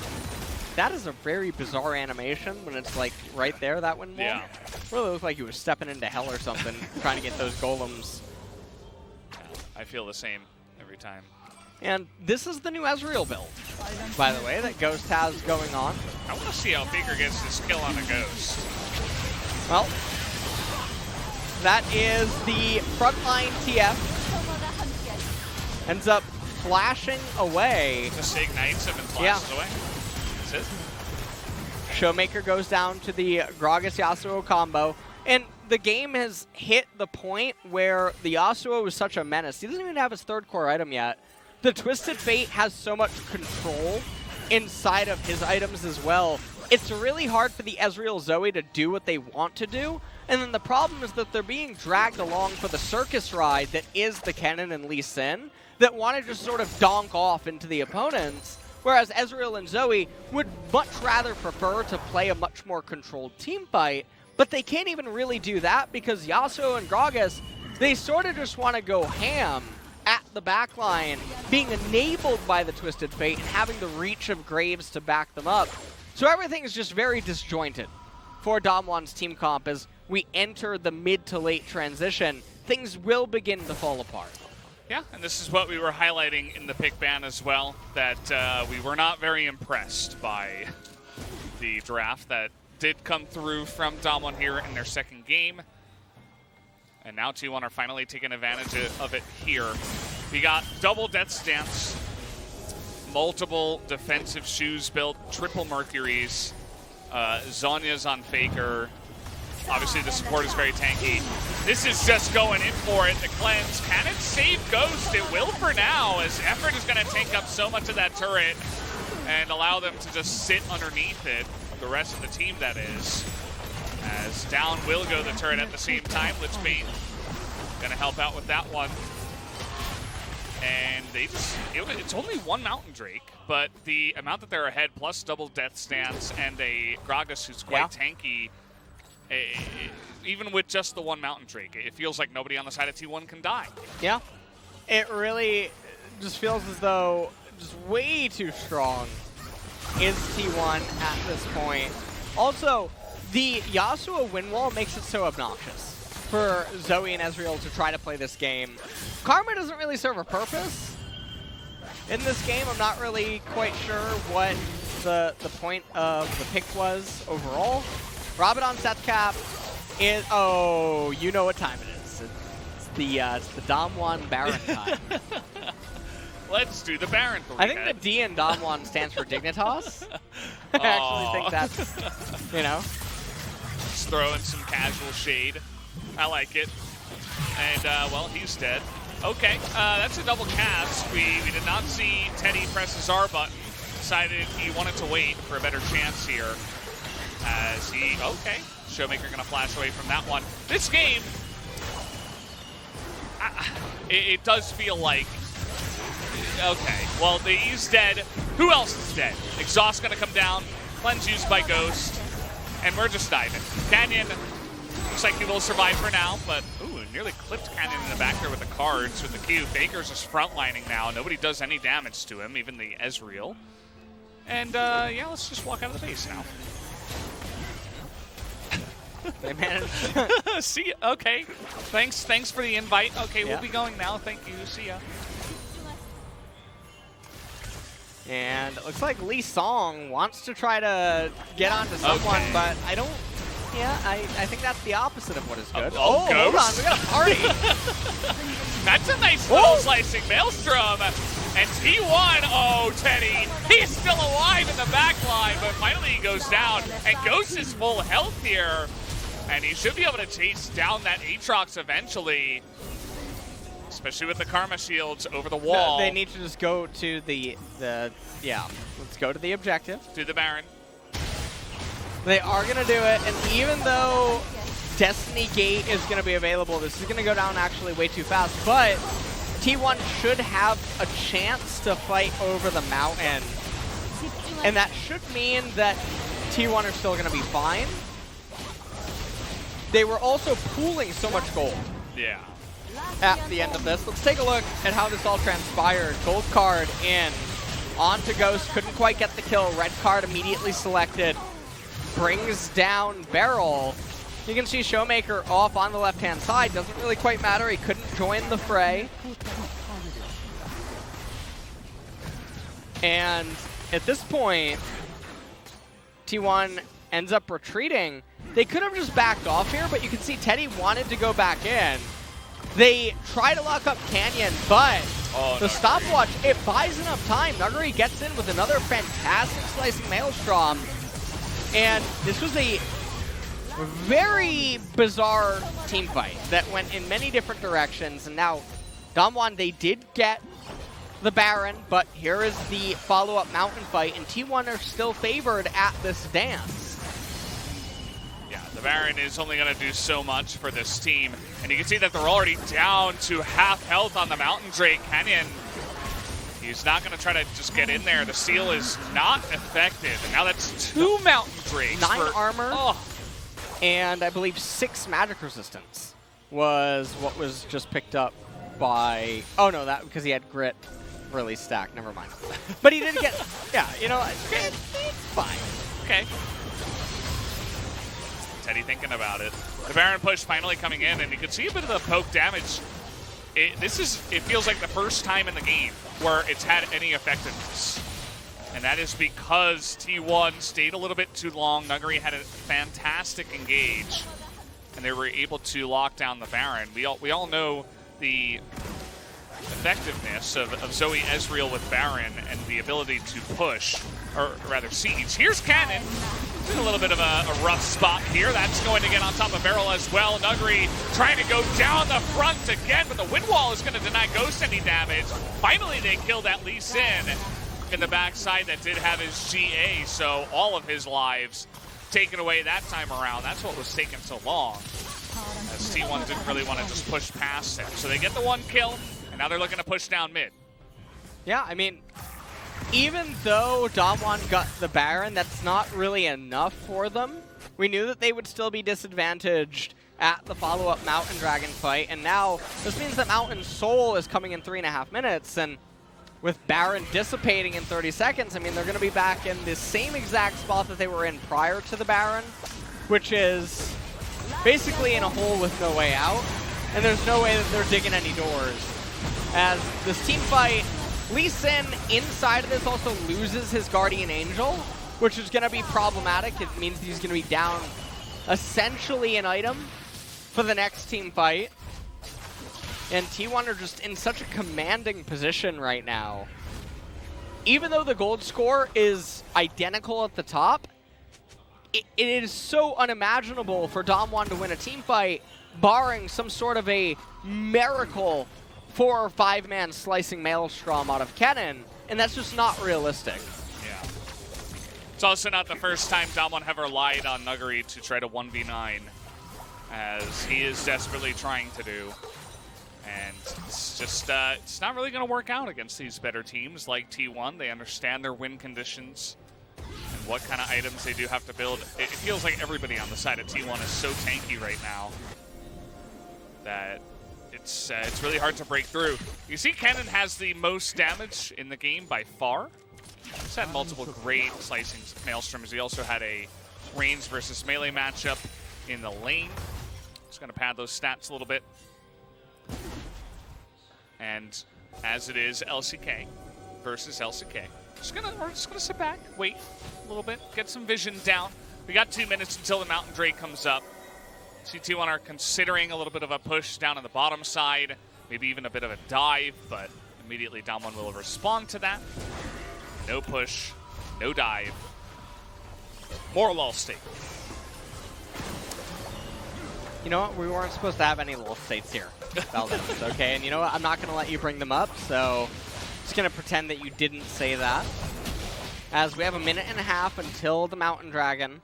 That is a very bizarre animation when it's like right there, that wind wall. Yeah. Really looked like he was stepping into hell or something, trying to get those golems. I feel the same every time. And this is the new Ezreal build, by the way, that Ghost has going on. I want to see how Faker gets this kill on a Ghost. Well, that is the frontline TF. Ends up flashing away. Just ignites him and flashes away. That's it. Showmaker goes down to the Gragas Yasuo combo. And the game has hit the point where the Yasuo is such a menace. He doesn't even have his third core item yet. The Twisted Fate has so much control inside of his items as well. It's really hard for the Ezreal Zoe to do what they want to do And then the problem is that they're being dragged along for the circus ride that is the Kennen and Lee Sin that want to just sort of donk off into the opponents, whereas Ezreal and Zoe would much rather prefer to play a much more controlled team fight, but they can't even really do that because Yasuo and Gragas, they sort of just want to go ham at the backline, being enabled by the Twisted Fate and having the reach of Graves to back them up. So everything is just very disjointed for Damwon's team comp as we enter the mid to late transition. Things will begin to fall apart. Yeah, and this is what we were highlighting in the pick ban as well, that we were not very impressed by the draft that did come through from Damwon here in their second game. And now T1 are finally taking advantage of it here. We got double Death Stance, multiple defensive shoes built, triple Mercuries, Zhonya's on Faker. Obviously the support is very tanky. This is just going in for it. The cleanse. Can it save Ghost? It will for now, as Effort is going to take up so much of that turret and allow them to just sit underneath it. The rest of the team, that is. As down will go the turret at the same time. Lichbane going to help out with that one. And they just, it's only one Mountain Drake, but the amount that they're ahead, plus double Death Stance and a Gragas who's quite tanky, even with just the one Mountain Drake, it feels like nobody on the side of T1 can die. Yeah, it really just feels as though just way too strong is T1 at this point. Also, the Yasuo win wall makes it so obnoxious for Zoe and Ezreal to try to play this game. Karma doesn't really serve a purpose in this game. I'm not really quite sure what the point of the pick was overall. Rabadon Seth Cap is, oh, you know what time it is. It's the Damwon Baron time. Let's do the Baron. I think the D in Damwon stands for Dignitas. I actually think that's, you know. Just throwing some casual shade. I like it. And, well, he's dead. Okay, that's a double cast. We did not see Teddy press his R button. Decided he wanted to wait for a better chance here. As he, okay, Showmaker going to flash away from that one. This game, it does feel like, okay, well, he's dead. Who else is dead? Exhaust going to come down, cleanse used by Ghost, and we're just diving. Canyon looks like he will survive for now, but, ooh, nearly clipped Canyon in the back there with the cards with the Q. Baker's just frontlining now. Nobody does any damage to him, even the Ezreal. And, yeah, let's just walk out of the base now. They managed. See ya. Okay. Thanks for the invite. Okay, we'll be going now. Thank you. See ya. And it looks like Lee Song wants to try to get onto someone, but I don't. Yeah, I think that's the opposite of what is good. Oh, hold on, we got a party. That's a nice little slicing Maelstrom. And T1, oh, Teddy, he's still alive in the back line, but finally he goes down. And Ghost is full health here. And he should be able to chase down that Aatrox eventually. Especially with the Karma shields over the wall. No, they need to just go to the yeah, let's go to the objective. Do the Baron. They are going to do it, and even though Destiny Gate is going to be available, this is going to go down actually way too fast, but T1 should have a chance to fight over the mountain. And that should mean that T1 are still going to be fine. They were also pooling so much gold. Yeah. At the end of this. Let's take a look at how this all transpired. Gold card in. On to Ghost. Couldn't quite get the kill. Red card immediately selected. Brings down Barrel. You can see Showmaker off on the left-hand side. Doesn't really quite matter. He couldn't join the fray. And at this point, T1 ends up retreating. They could have just backed off here, but you can see Teddy wanted to go back in. They try to lock up Canyon, but the stopwatch, it buys enough time. Nuggery gets in with another fantastic slicing Maelstrom. And this was a very bizarre team fight that went in many different directions. And now, Damwon, they did get the Baron, but here is the follow-up mountain fight, and T1 are still favored at this dance. Yeah, The Baron is only going to do so much for this team. And you can see that they're already down to half health on the Mountain Drake. Canyon, he's not going to try to just get in there. The seal is not effective. And now that's 2 Mountain Drakes. 9 armor and I believe 6 magic resistance was what was just picked up by... Oh, no, that because he had grit really stacked. Never mind. But he did get... Yeah, you know, it's fine. Okay. Teddy thinking about it. The Baron push finally coming in, and you can see a bit of the poke damage. It feels like the first time in the game where it's had any effectiveness. And that is because T1 stayed a little bit too long. Nuggery had a fantastic engage, and they were able to lock down the Baron. We all know the effectiveness of Zoe Ezreal with Baron and the ability to push, or rather siege. Here's Cannon. In a little bit of a rough spot here. That's going to get on top of Barrel as well. Nuggery trying to go down the front again, but the wind wall is going to deny Ghost any damage. Finally, they killed that Lee Sin in the backside that did have his GA, so all of his lives taken away that time around. That's what was taking so long, as T1 didn't really want to just push past him. So they get the 1 kill, and now they're looking to push down mid. Yeah, I mean, even though Damwon got the Baron, that's not really enough for them. We knew that they would still be disadvantaged at the follow-up Mountain Dragon fight, and now this means that Mountain Soul is coming in 3.5 minutes, and with Baron dissipating in 30 seconds, I mean, they're going to be back in the same exact spot that they were in prior to the Baron, which is basically in a hole with no way out, and there's no way that they're digging any doors. As this team fight, Lee Sin inside of this also loses his Guardian Angel, which is going to be problematic. It means he's going to be down essentially an item for the next team fight. And T1 are just in such a commanding position right now. Even though the gold score is identical at the top, it is so unimaginable for Damwon to win a team fight, barring some sort of a miracle 4 or 5-man slicing Maelstrom out of Kennen, and that's just not realistic. Yeah. It's also not the first time Damwon have relied on Nuggery to try to 1v9, as he is desperately trying to do. And it's just, it's not really going to work out against these better teams like T1. They understand their win conditions and what kind of items they do have to build. It feels like everybody on the side of T1 is so tanky right now that it's really hard to break through. You see Cannon has the most damage in the game by far. He's had multiple great slicing Maelstroms. He also had a range versus melee matchup in the lane. Just going to pad those stats a little bit. And as it is LCK versus LCK, we're just gonna sit back, wait a little bit, get some vision down. We got 2 minutes until the Mountain Drake comes up. T1 are considering a little bit of a push down on the bottom side, maybe even a bit of a dive, but immediately Damwon will respond to that. No push, no dive. More lull state. You know what? We weren't supposed to have any lull states here, Valdez, okay? And you know what? I'm not going to let you bring them up, so just going to pretend that you didn't say that. As we have 1.5 minutes until the Mountain Dragon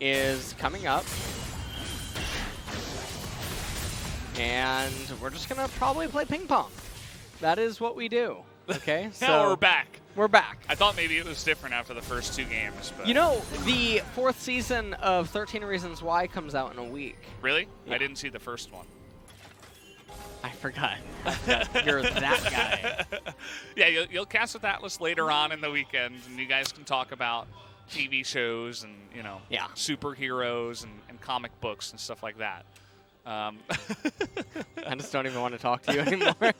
is coming up. And we're just going to probably play ping pong. That is what we do, okay? Now we're back. We're back. I thought maybe it was different after the first 2 games. But you know, the 4th season of 13 Reasons Why comes out in a week. Really? Yeah. I didn't see the first one. I forgot. You're that guy. Yeah, you'll cast with Atlas later on in the weekend, and you guys can talk about TV shows and, you know, superheroes and comic books and stuff like that. I just don't even want to talk to you anymore.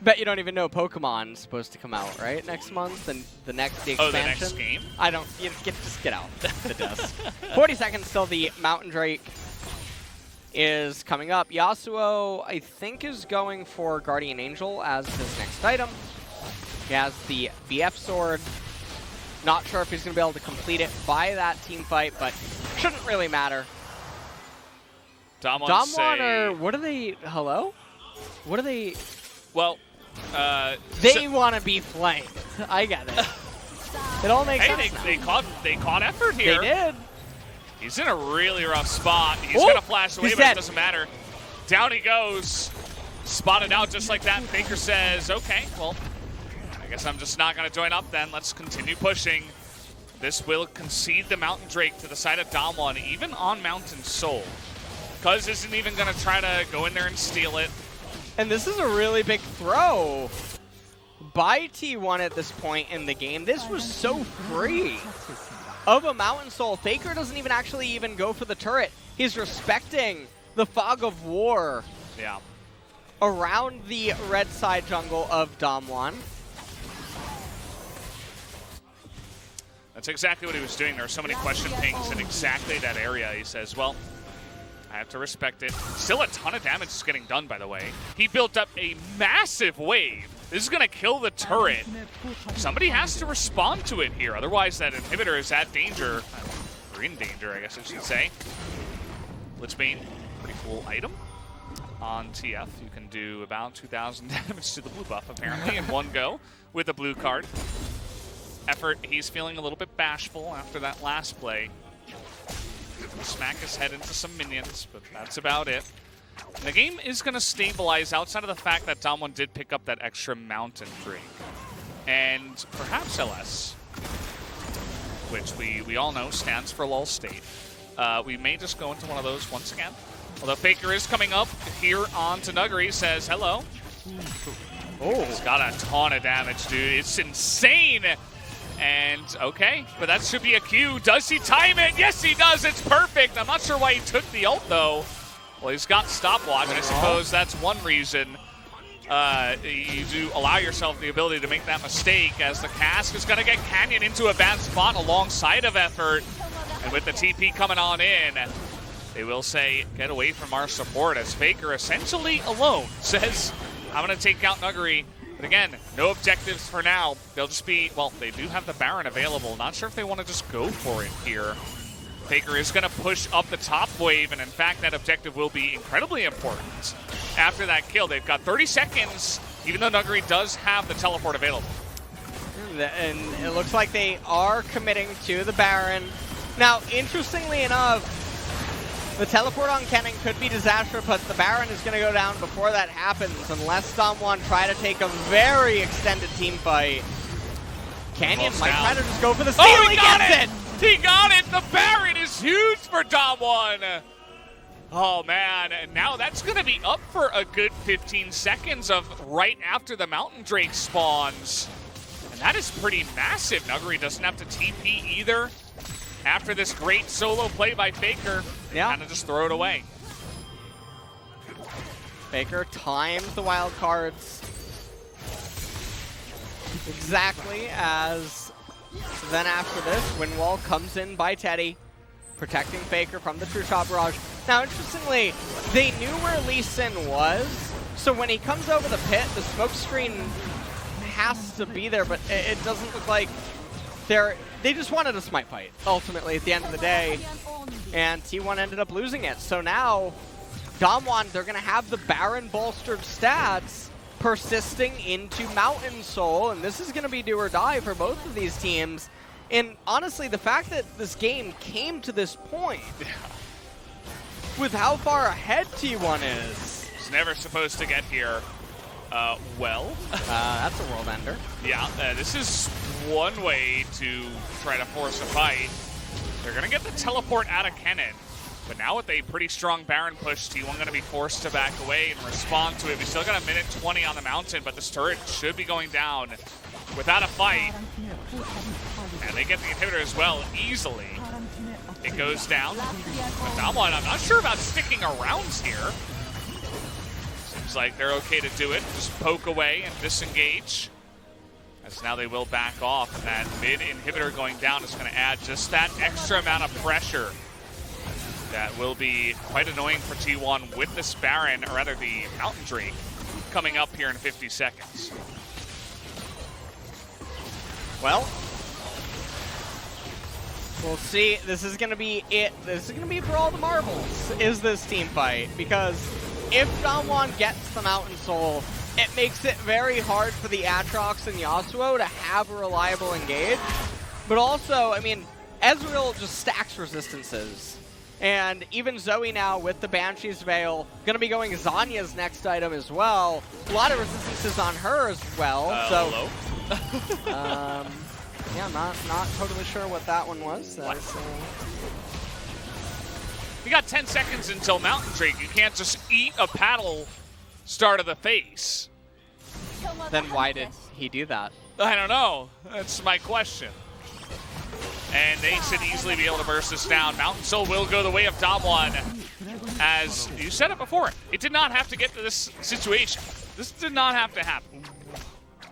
Bet you don't even know Pokemon's supposed to come out, right? Next month, and the next expansion. Oh, the next game? I don't. Just get out the desk. 40 seconds till the Mountain Drake is coming up. Yasuo, I think, is going for Guardian Angel as his next item. He has the BF sword. Not sure if he's going to be able to complete it by that team fight, but shouldn't really matter. Damwon or what are they? Hello? What are they? Well, they want to be flanked. I get it. It all makes sense. They caught effort here. They did. He's in a really rough spot. He's going to flash away, but it doesn't matter. Down he goes. Spotted out just like that. Faker says, okay, well, I guess I'm just not going to join up then. Let's continue pushing. This will concede the Mountain Drake to the side of Dom1, even on Mountain Soul. Cuz isn't even going to try to go in there and steal it. And this is a really big throw by T1 at this point in the game. This was so free of a Mountain Soul. Faker doesn't actually go for the turret. He's respecting the fog of war around the red side jungle of Dom1. That's exactly what he was doing. There were so many question pings in exactly that area. He says, well, I have to respect it. Still a ton of damage is getting done, by the way. He built up a massive wave. This is going to kill the turret. Somebody has to respond to it here. Otherwise, that inhibitor is at danger. Or in danger, I guess I should say. Blitzbane, pretty cool item. On TF, you can do about 2,000 damage to the blue buff, apparently, in one go with the blue card. Effort, he's feeling a little bit bashful after that last play. Smack his head into some minions, but that's about it. And the game is going to stabilize outside of the fact that Dom1 did pick up that extra Mountain Drake. And perhaps LS, which we all know stands for Lull State. We may just go into one of those once again. Although Faker is coming up here on to Nuggery, says hello. Oh, he's got a ton of damage, dude. It's insane. And, okay, but that should be a Q. Does he time it? Yes, he does. It's perfect. I'm not sure why he took the ult, though. Well, he's got stopwatch. I suppose that's one reason you do allow yourself the ability to make that mistake, as the Cask is going to get Canyon into a bad spot alongside of Effort. And with the TP coming on in, they will say, get away from our support, as Faker essentially alone says, I'm going to take out Nuggery. But again, no objectives for now. They'll just be, well, they do have the Baron available. Not sure if they want to just go for it here. Faker is going to push up the top wave, and in fact, that objective will be incredibly important. After that kill, they've got 30 seconds, even though Nuggery does have the teleport available. And it looks like they are committing to the Baron. Now, interestingly enough, the teleport on Kennen could be disaster, but the Baron is going to go down before that happens, unless Dom1 try to take a very extended team fight. Canyon might try to just go for the steal. Oh, he gets it! He got it! The Baron is huge for Dom1! Oh, man. And now that's going to be up for a good 15 seconds of right after the Mountain Drake spawns. And that is pretty massive. Nuggery doesn't have to TP either. After this great solo play by Faker, kind of just throw it away. Faker times the wild cards exactly, as then after this, Windwall comes in by Teddy, protecting Faker from the True Shot Barrage. Now, interestingly, they knew where Lee Sin was, so when he comes over the pit, the smoke screen has to be there, but it doesn't look like they just wanted a smite fight, ultimately, at the end of the day, and T1 ended up losing it. So now, Dom1, they're going to have the Baron bolstered stats persisting into Mountain Soul, and this is going to be do or die for both of these teams. And honestly, the fact that this game came to this point, with how far ahead T1 is. It's never supposed to get here. That's a world ender. Yeah, this is one way to try to force a fight. They're going to get the teleport out of Kennen. But now with a pretty strong Baron push, T1 going to be forced to back away and respond to it. We still got a minute 20 on the mountain, but this turret should be going down without a fight. And they get the inhibitor as well, easily. It goes down. But Dom1, I'm not sure about sticking around here. Seems like they're okay to do it. Just poke away and disengage. As now they will back off, and that mid inhibitor going down is going to add just that extra amount of pressure. That will be quite annoying for T1 with this Baron, or rather the Mountain Drake, coming up here in 50 seconds. Well, we'll see. This is going to be it. This is going to be for all the marbles, is this team fight. Because if Dom1 gets the Mountain Soul, it makes it very hard for the Aatrox and Yasuo to have a reliable engage. But also, I mean, Ezreal just stacks resistances. And even Zoe now with the Banshee's Veil, going to be going Zanya's next item as well. A lot of resistances on her as well. So, hello? yeah, I'm not totally sure what that one was. What? You got 10 seconds until Mountain Drake. You can't just eat a paddle start of the face. Then why did he do that? I don't know. That's my question. And they should easily be able to burst this down. Mountain Soul will go the way of Damwon. As you said it before, it did not have to get to this situation. This did not have to happen.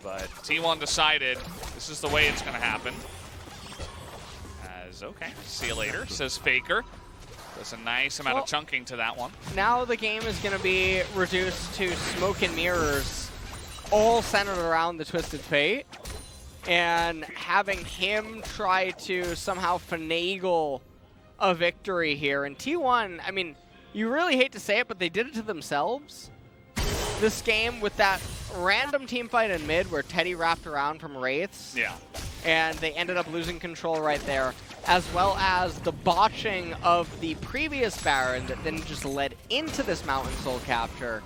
But T1 decided this is the way it's going to happen. As, okay, see you later, says Faker. There's a nice amount of chunking to that one. Now the game is going to be reduced to smoke and mirrors, all centered around the Twisted Fate. And having him try to somehow finagle a victory here. And T1, I mean, you really hate to say it, but they did it to themselves. This game with that random team fight in mid where Teddy wrapped around from Wraiths. Yeah. And they ended up losing control right there, as well as the botching of the previous Baron that then just led into this Mountain Soul capture.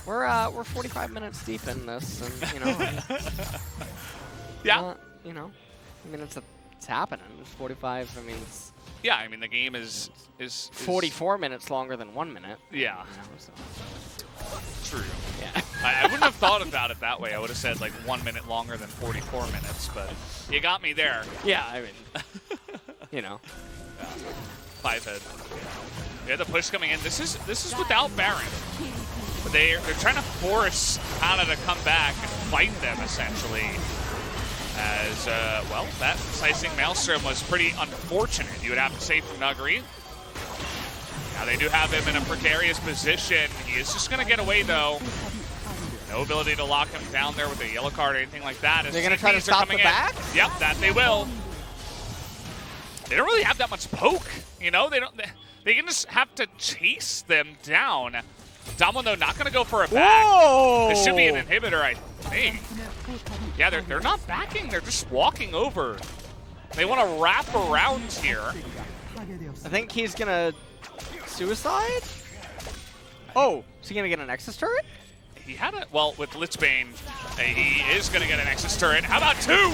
We're 45 minutes deep in this, and you know, yeah, you know, I mean it's happening. It's 45. I mean, it's yeah. I mean the game is 44 minutes longer than 1 minute. Yeah, you know, so. True. Yeah, I wouldn't have thought about it that way. I would have said like 1 minute longer than 44 minutes, but you got me there. Yeah, I mean, you know, yeah. 5 head. Yeah, the push coming in. This is without Baron. They're trying to force Hana to come back and fight them, essentially. As, well, that Slicing Maelstrom was pretty unfortunate, you would have to say, from Nuguri. Now they do have him in a precarious position. He is just going to get away, though. No ability to lock him down there with a yellow card or anything like that. They're going to try to stop the back? Yep, that they will. They don't really have that much poke, you know? They can just have to chase them down. Damwon, though, not going to go for a back. Whoa! This should be an inhibitor, I think. Yeah, they're not backing. They're just walking over. They want to wrap around here. I think he's going to suicide? Oh, is he going to get a Nexus turret? He had a, well, with Litzbane, he is going to get a Nexus turret. How about 2?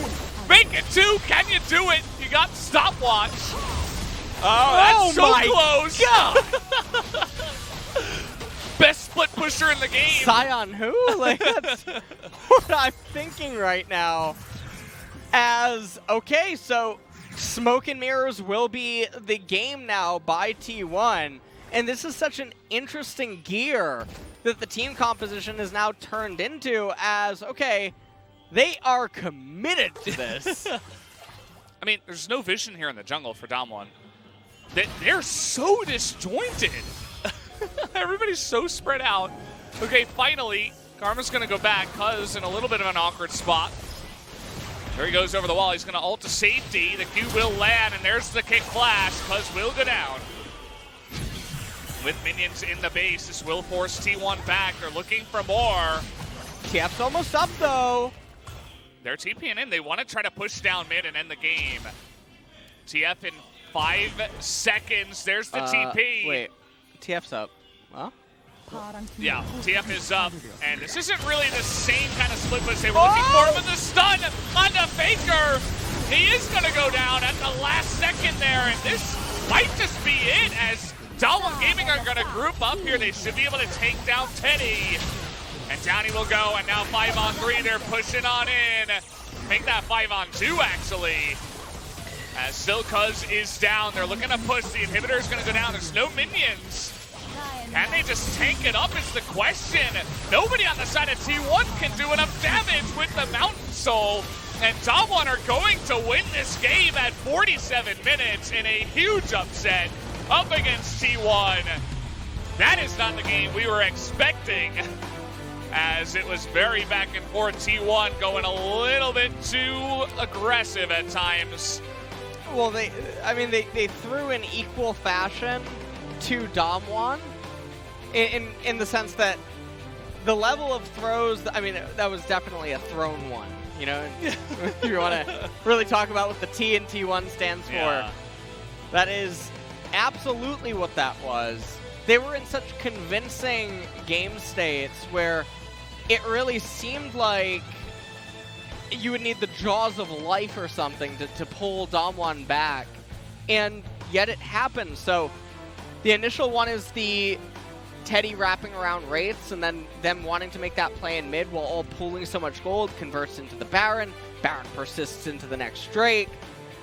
Make it 2. Can you do it? You got stopwatch. Oh, that's so close. God. Best split pusher in the game. Scion who? Like, that's what I'm thinking right now. As, okay, so Smoke and Mirrors will be the game now by T1. And this is such an interesting gear that the team composition is now turned into as, okay, they are committed to this. I mean, there's no vision here in the jungle for Damwon. They're so disjointed. Everybody's so spread out. Okay, finally, Karma's going to go back. Cuz in a little bit of an awkward spot. There he goes over the wall. He's going to ult to safety. The Q will land, and there's the kick flash. Cuz will go down. With minions in the base, this will force T1 back. They're looking for more. TF's almost up, though. They're TPing in. They want to try to push down mid and end the game. TF in 5 seconds. There's the TP. Wait. TF's up. Well? Yeah, TF is up, and this isn't really the same kind of split push they were looking for, but the stun onto Faker. He is going to go down at the last second there, and this might just be it, as Day1 Gaming are going to group up here. They should be able to take down Teddy. And down he will go, and now 5-on-3, they're pushing on in. Make that 5-on-2, actually. As still Cuz is down, they're looking to push. The inhibitor is going to go down. There's no minions. Can they just tank it up is the question. Nobody on the side of T1 can do enough damage with the Mountain Soul. And Day1 are going to win this game at 47 minutes in a huge upset up against T1. That is not the game we were expecting, as it was very back and forth. T1 going a little bit too aggressive at times. Well, they threw in equal fashion to Damwon in the sense that the level of throws, I mean, that was definitely a thrown one. you know, if you want to really talk about what the T in T1 stands for. That is absolutely what that was. They were in such convincing game states where it really seemed like you would need the jaws of life or something to pull Damwon back, and yet it happened. So the initial one is the Teddy wrapping around Wraiths, and then them wanting to make that play in mid while all pooling so much gold converts into the Baron. Baron persists into the next Drake.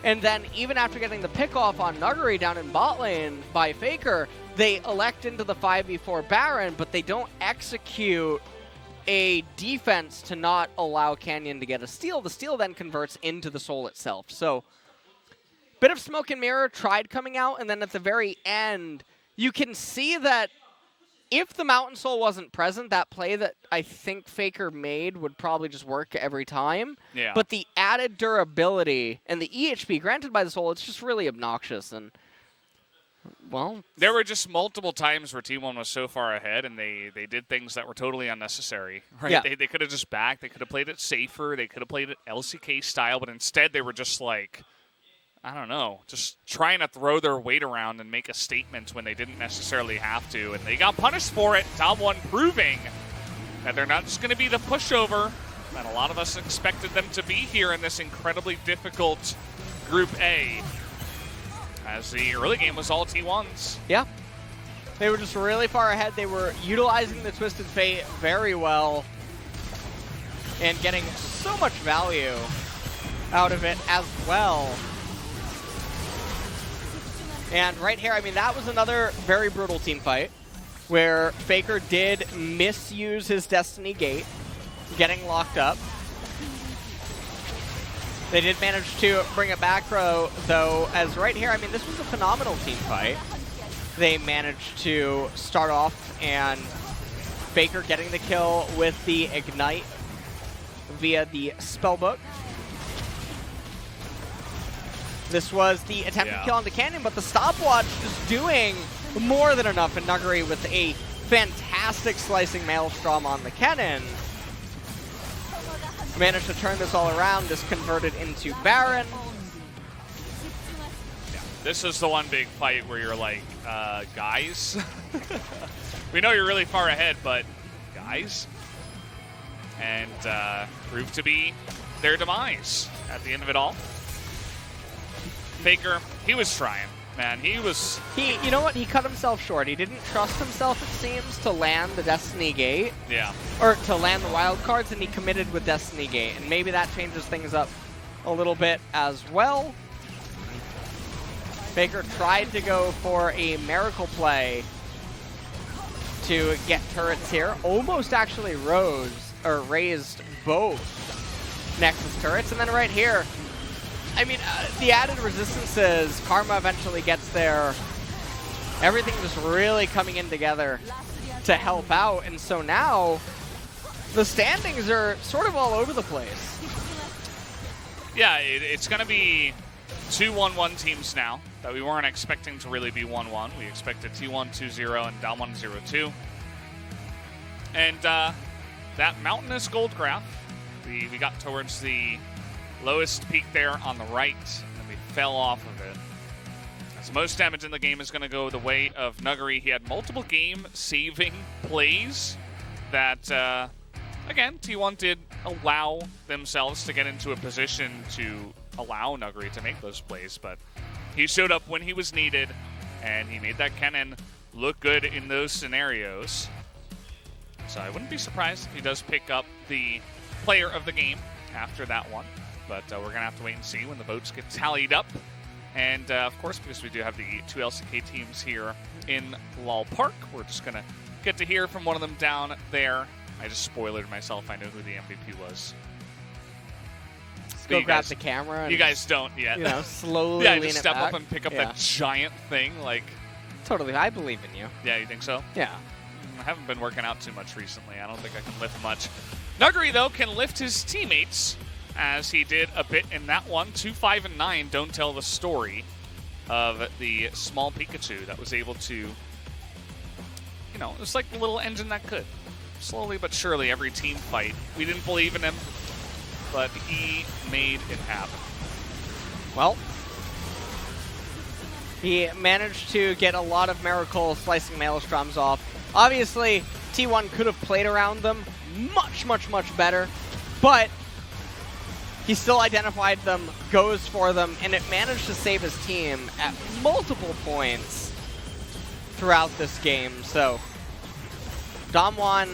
And then even after getting the pick off on Nuggery down in bot lane by Faker, they elect into the 5v4 Baron, but they don't execute a defense to not allow Canyon to get a steal. The steal then converts into the soul itself. So bit of smoke and mirror tried coming out, and then at the very end, you can see that if the Mountain Soul wasn't present, that play that I think Faker made would probably just work every time. Yeah. But the added durability and the EHP granted by the Soul, it's just really obnoxious. And, well, there were just multiple times where T1 was so far ahead, and they did things that were totally unnecessary. Right? Yeah. They could have just backed. They could have played it safer. They could have played it LCK style, but instead they were just like, I don't know, just trying to throw their weight around and make a statement when they didn't necessarily have to, and they got punished for it. Damwon proving that they're not just going to be the pushover that a lot of us expected them to be here in this incredibly difficult Group A, as the early game was all T1s. Yeah. They were just really far ahead. They were utilizing the Twisted Fate very well and getting so much value out of it as well. And right here, I mean, that was another very brutal team fight where Faker did misuse his Destiny Gate, getting locked up. They did manage to bring it back, though, as right here, I mean, this was a phenomenal team fight. They managed to start off, and Faker getting the kill with the Ignite via the Spellbook. This was the attempted kill on the Canyon, but the stopwatch is doing more than enough in Nuggery with a fantastic slicing Maelstrom on the Cannon. Managed to turn this all around, this converted into Baron. Yeah, this is the one big fight where you're like, guys, we know you're really far ahead, but guys, and proved to be their demise at the end of it all. Faker, he was trying, man. You know what? He cut himself short. He didn't trust himself, it seems, to land the Destiny Gate. Yeah. Or to land the wild cards, and he committed with Destiny Gate. And maybe that changes things up a little bit as well. Faker tried to go for a miracle play to get turrets here. Almost actually raised both Nexus turrets. And then right here, I mean, the added resistances, Karma eventually gets there. Everything just really coming in together to help out. And so now, the standings are sort of all over the place. Yeah, it's going to be 2 1-1 teams now that we weren't expecting to really be 1-1. We expected T1 2-0 and Damwon 0-2. And that mountainous gold graph, we got towards the lowest peak there on the right, and we fell off of it. As most damage in the game is going to go the way of Nuggery. He had multiple game-saving plays that, again, T1 did allow themselves to get into a position to allow Nuggery to make those plays, but he showed up when he was needed, and he made that cannon look good in those scenarios. So I wouldn't be surprised if he does pick up the player of the game after that one. But we're going to have to wait and see when the votes get tallied up. And, of course, because we do have the 2 LCK teams here in Lal Park, we're just going to get to hear from one of them down there. I just spoiled myself. I know who the MVP was. Go grab the camera. And you guys don't yet. You know, slowly yeah, lean just it step back. up and pick up that giant thing. Like, totally, I believe in you. Yeah, you think so? Yeah. I haven't been working out too much recently. I don't think I can lift much. Nuggery, though, can lift his teammates, as he did a bit in that one. 2-5-9 don't tell the story of the small Pikachu that was able to, you know, it was like the little engine that could. Slowly but surely, every team fight, we didn't believe in him. but he made it happen. Well, he managed to get a lot of Miracle slicing Maelstroms off. Obviously, T1 could have played around them much, much, much better, but he still identified them, goes for them, and it managed to save his team at multiple points throughout this game. So, Damwon,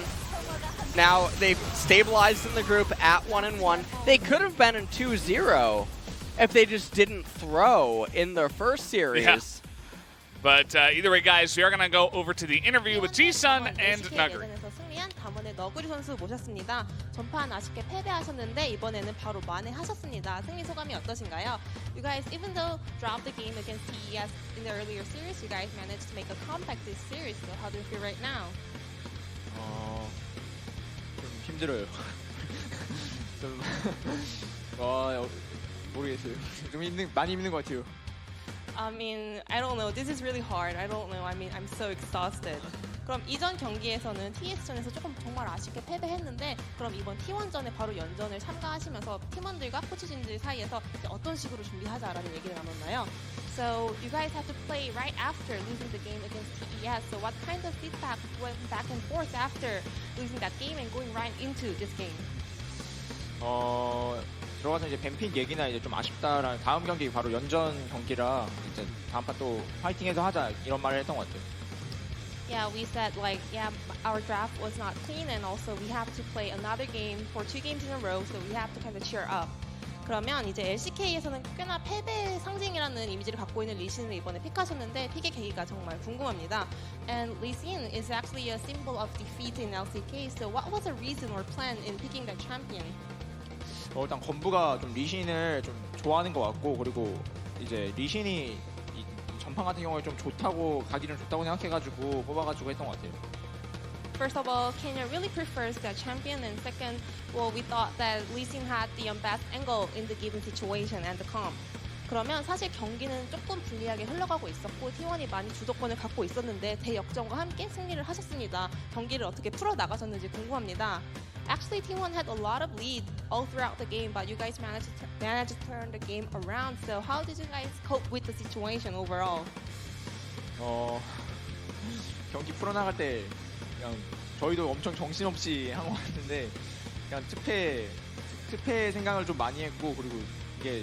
now they've stabilized in the group at 1-1. They could have been in 2-0 if they just didn't throw in their first series. Yeah. But either way, guys, we are going to go over to the interview with Ji-sun and Nuguri. 담원의 너구리 선수 모셨습니다. 전판 아쉽게 패배하셨는데 이번에는 바로 만회하셨습니다. 승리 소감이 어떠신가요? You guys, even though dropped the game against TES in the earlier series, you guys managed to make a comeback this series. So how do you feel right now? 좀 힘들어요. 좀 모르겠어요. 좀 많이 힘든 것 같아요. I mean, I don't know. This is really hard. I don't know. I mean, I'm so exhausted. 그럼 이전 경기에서는 TS전에서 조금 정말 아쉽게 패배했는데 그럼 이번 T1전에 바로 연전을 참가하시면서 팀원들과 코치진들 사이에서 이제 어떤 식으로 준비하자라는 얘기를 나눴나요? So you guys have to play right after losing the game against TES. So what kind of feedback went back and forth after losing that game and going right into this game? 들어가서 이제 뱀픽 얘기나 이제 좀 아쉽다라는 다음 경기 바로 연전 경기라 이제 다음 판 또 파이팅해서 하자 이런 말을 했던 것 같아요. Yeah, we said like, yeah, our draft was not clean and also we have to play another game for 2 games in a row, so we have to kind of cheer up. 그러면 이제 LCK에서는 꽤나 패배의 상징이라는 이미지를 갖고 있는 리신을 이번에 픽하셨는데 픽의 계기가 정말 궁금합니다. And Lee Sin is actually a symbol of defeat in LCK, so what was the reason or plan in picking that champion? 일단 건부가 좀 리신을 좀 좋아하는 것 같고 그리고 이제 리신이 전판 같은 경우에 좀 좋다고 가기 좀 좋다고 생각해가지고 뽑아가지고 했던 것 같아요. First of all, Kenya really prefers that champion, and second, well, we thought that Lee Sin had the best angle in the given situation and the comp. 그러면 사실 경기는 조금 불리하게 흘러가고 있었고 T1이 많이 주도권을 갖고 있었는데 대역전과 함께 승리를 하셨습니다. 경기를 어떻게 풀어 나가셨는지 궁금합니다. Actually, T1 had a lot of lead all throughout the game, but you guys managed to turn the game around. So how did you guys cope with the situation overall? 경기 풀어나갈 때 그냥 저희도 엄청 정신없이 한 것 같은데 그냥 특패 생각을 좀 많이 했고 그리고 이게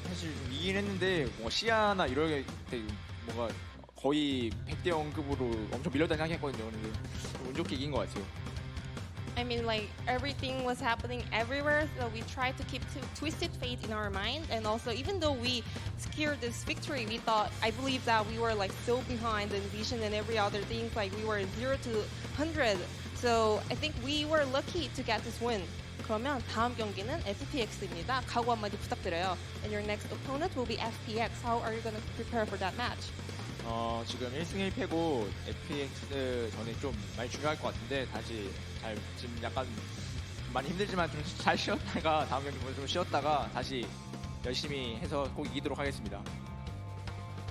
사실 좀 이긴 했는데 뭔가 시야나 이럴 때 뭔가 거의 100대 0급으로 엄청 밀렸다 생각했거든요. 근데 운 좋게 이긴 것 같아요. I mean, like, everything was happening everywhere, so we tried to keep twisted fate in our mind. And also, even though we secured this victory, I believe that we were, like, so behind in vision and every other thing. Like, we were 0 to 100. So, I think we were lucky to get this win. 그러면 다음 경기는 FPX입니다. 각오 한마디 부탁드려요. And your next opponent will be FPX. How are you going to prepare for that match? 지금 1승 1패고 FPX 전에 좀 많이 중요할 것 같은데 다시 지금 약간 많이 힘들지만 좀 잘 쉬었다가 다음 경기 좀 쉬었다가 다시 열심히 해서 꼭 이기도록 하겠습니다.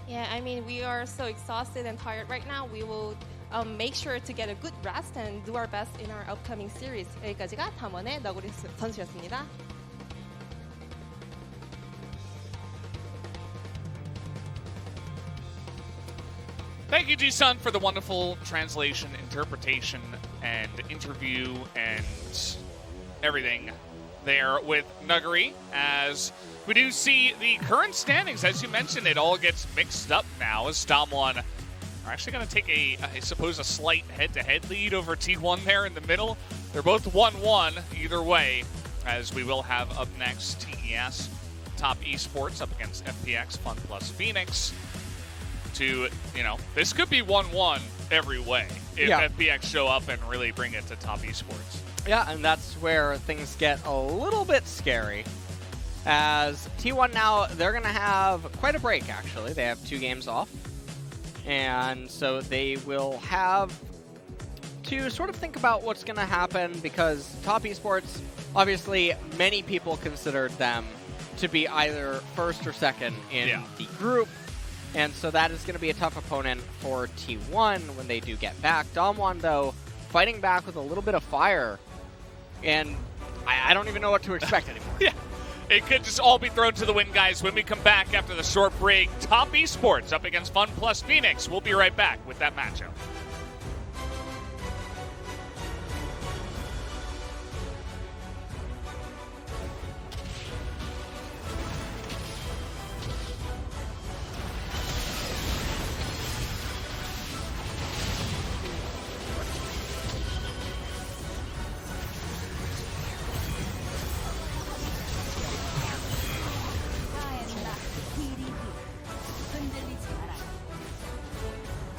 Yeah, I mean, we are so exhausted and tired right now. We will make sure to get a good rest and do our best in our upcoming series. 여기까지가 담원의 너구리 선수였습니다. Thank you, Ji-sun, for the wonderful translation, interpretation, and interview and everything there with Nuguri. As we do see the current standings, as you mentioned, it all gets mixed up now as Damwon are actually going to take I suppose, a slight head-to-head lead over T1 there in the middle. They're both 1-1 either way, as we will have up next TES Top Esports up against FPX, Fun Plus Phoenix. This could be 1-1 every way if FPX show up and really bring it to Top Esports. Yeah, and that's where things get a little bit scary. As T1 now, they're going to have quite a break, actually. They have 2 games off. And so they will have to sort of think about what's going to happen because Top Esports, obviously, many people considered them to be either first or second in the group. And so that is going to be a tough opponent for T1 when they do get back. Damwon, though, fighting back with a little bit of fire. And I don't even know what to expect anymore. Yeah. It could just all be thrown to the wind, guys. When we come back after the short break, Top Esports up against Fun Plus Phoenix. We'll be right back with that matchup.